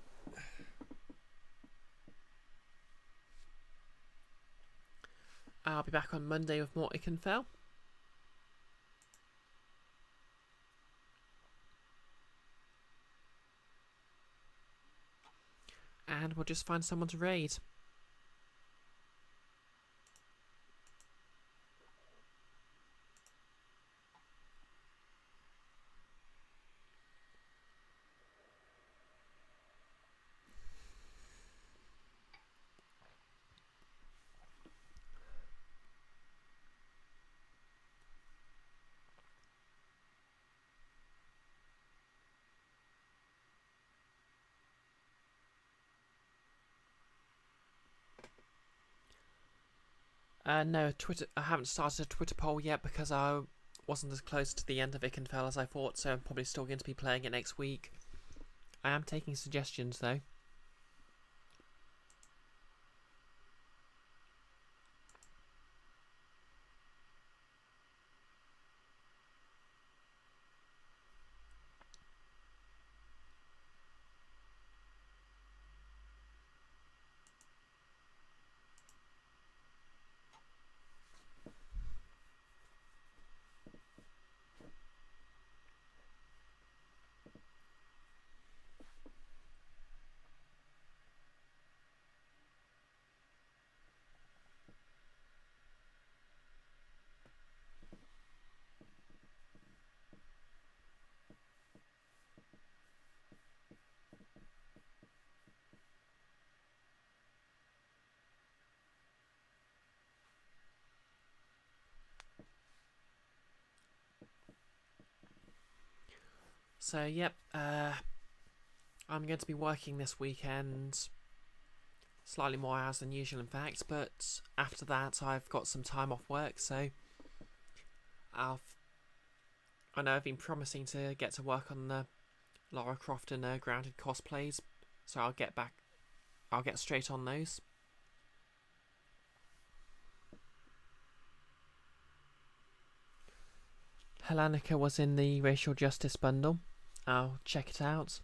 I'll be back on Monday with more Ikenfell. And we'll just find someone to raid. No, Twitter. I haven't started a Twitter poll yet because I wasn't as close to the end of Ikenfell as I thought, so I'm probably still going to be playing it next week. I am taking suggestions though. So yep, I'm going to be working this weekend, slightly more hours than usual in fact, but after that I've got some time off work, so I know I've been promising to get to work on the Lara Croft and Grounded cosplays, so I'll get straight on those. Helenica was in the Racial Justice bundle. I'll check it out.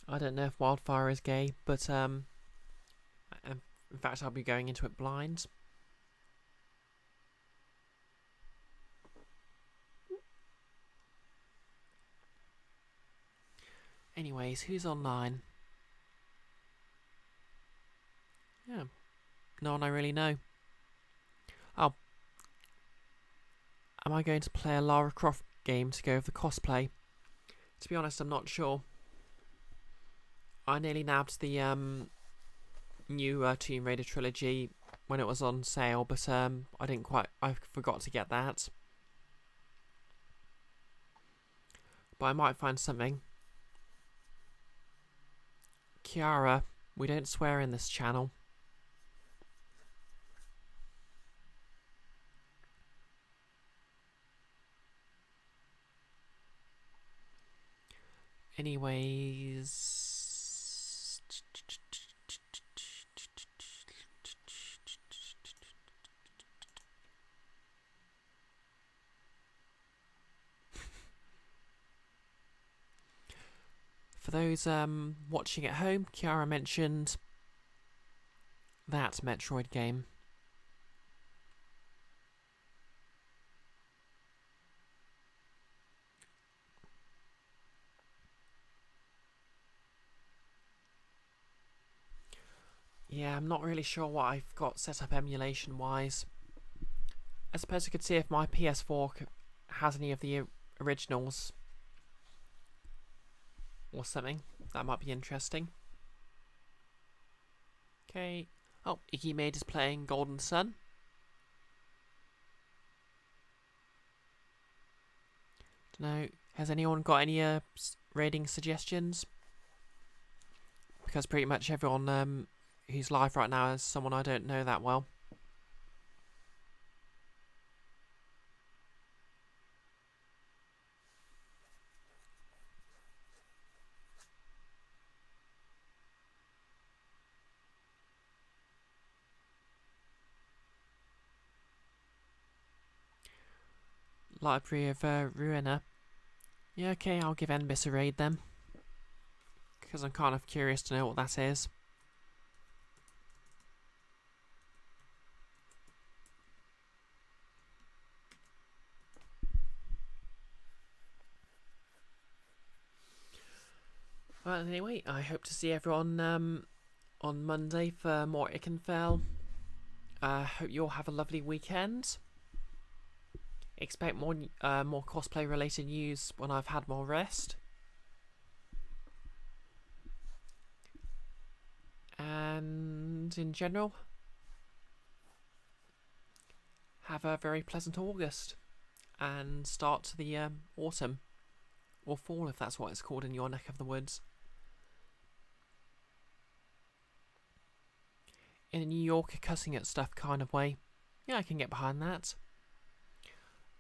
I don't know if Wildfire is gay, but in fact I'll be going into it blind. Anyways, who's online? Yeah, no one I really know. Oh, am I going to play a Lara Croft game to go with the cosplay? To be honest, I'm not sure. I nearly nabbed the new Tomb Raider trilogy when it was on sale, but I forgot to get that. But I might find something. Kiara, we don't swear in this channel. Anyways... For those watching at home, Kiara mentioned that Metroid game. Yeah, I'm not really sure what I've got set up emulation-wise. I suppose I could see if my PS4 has any of the originals or something. That might be interesting. Okay. Oh, Iggy Maid is playing Golden Sun. Dunno, has anyone got any raiding suggestions? Because pretty much everyone who's live right now is someone I don't know that well. Library of Ruina. Yeah, okay, I'll give Enbis a raid then. Because I'm kind of curious to know what that is. But anyway, I hope to see everyone on Monday for more Ickenfell. Hope you all have a lovely weekend. Expect more cosplay related news when I've had more rest. And in general, have a very pleasant August and start to the autumn, or fall if that's what it's called in your neck of the woods. In a New Yorker cussing at stuff kind of way. Yeah, I can get behind that.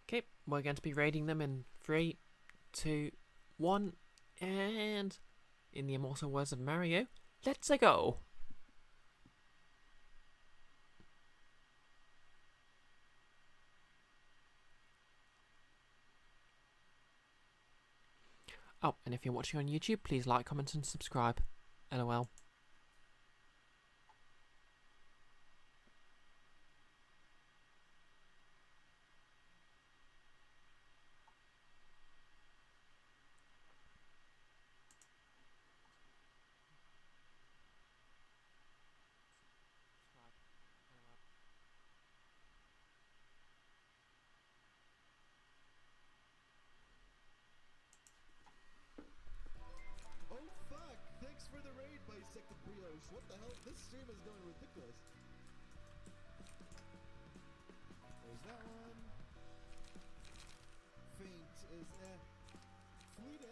Okay, we're going to be raiding them in 3, 2, 1, and in the immortal words of Mario, let's go! Oh, and if you're watching on YouTube, please like, comment and subscribe. LOL. Oh fuck! Thanks for the raid, BisectedBrioche. What the hell? This stream is going ridiculous. There's that one. Faint is eh. Fleet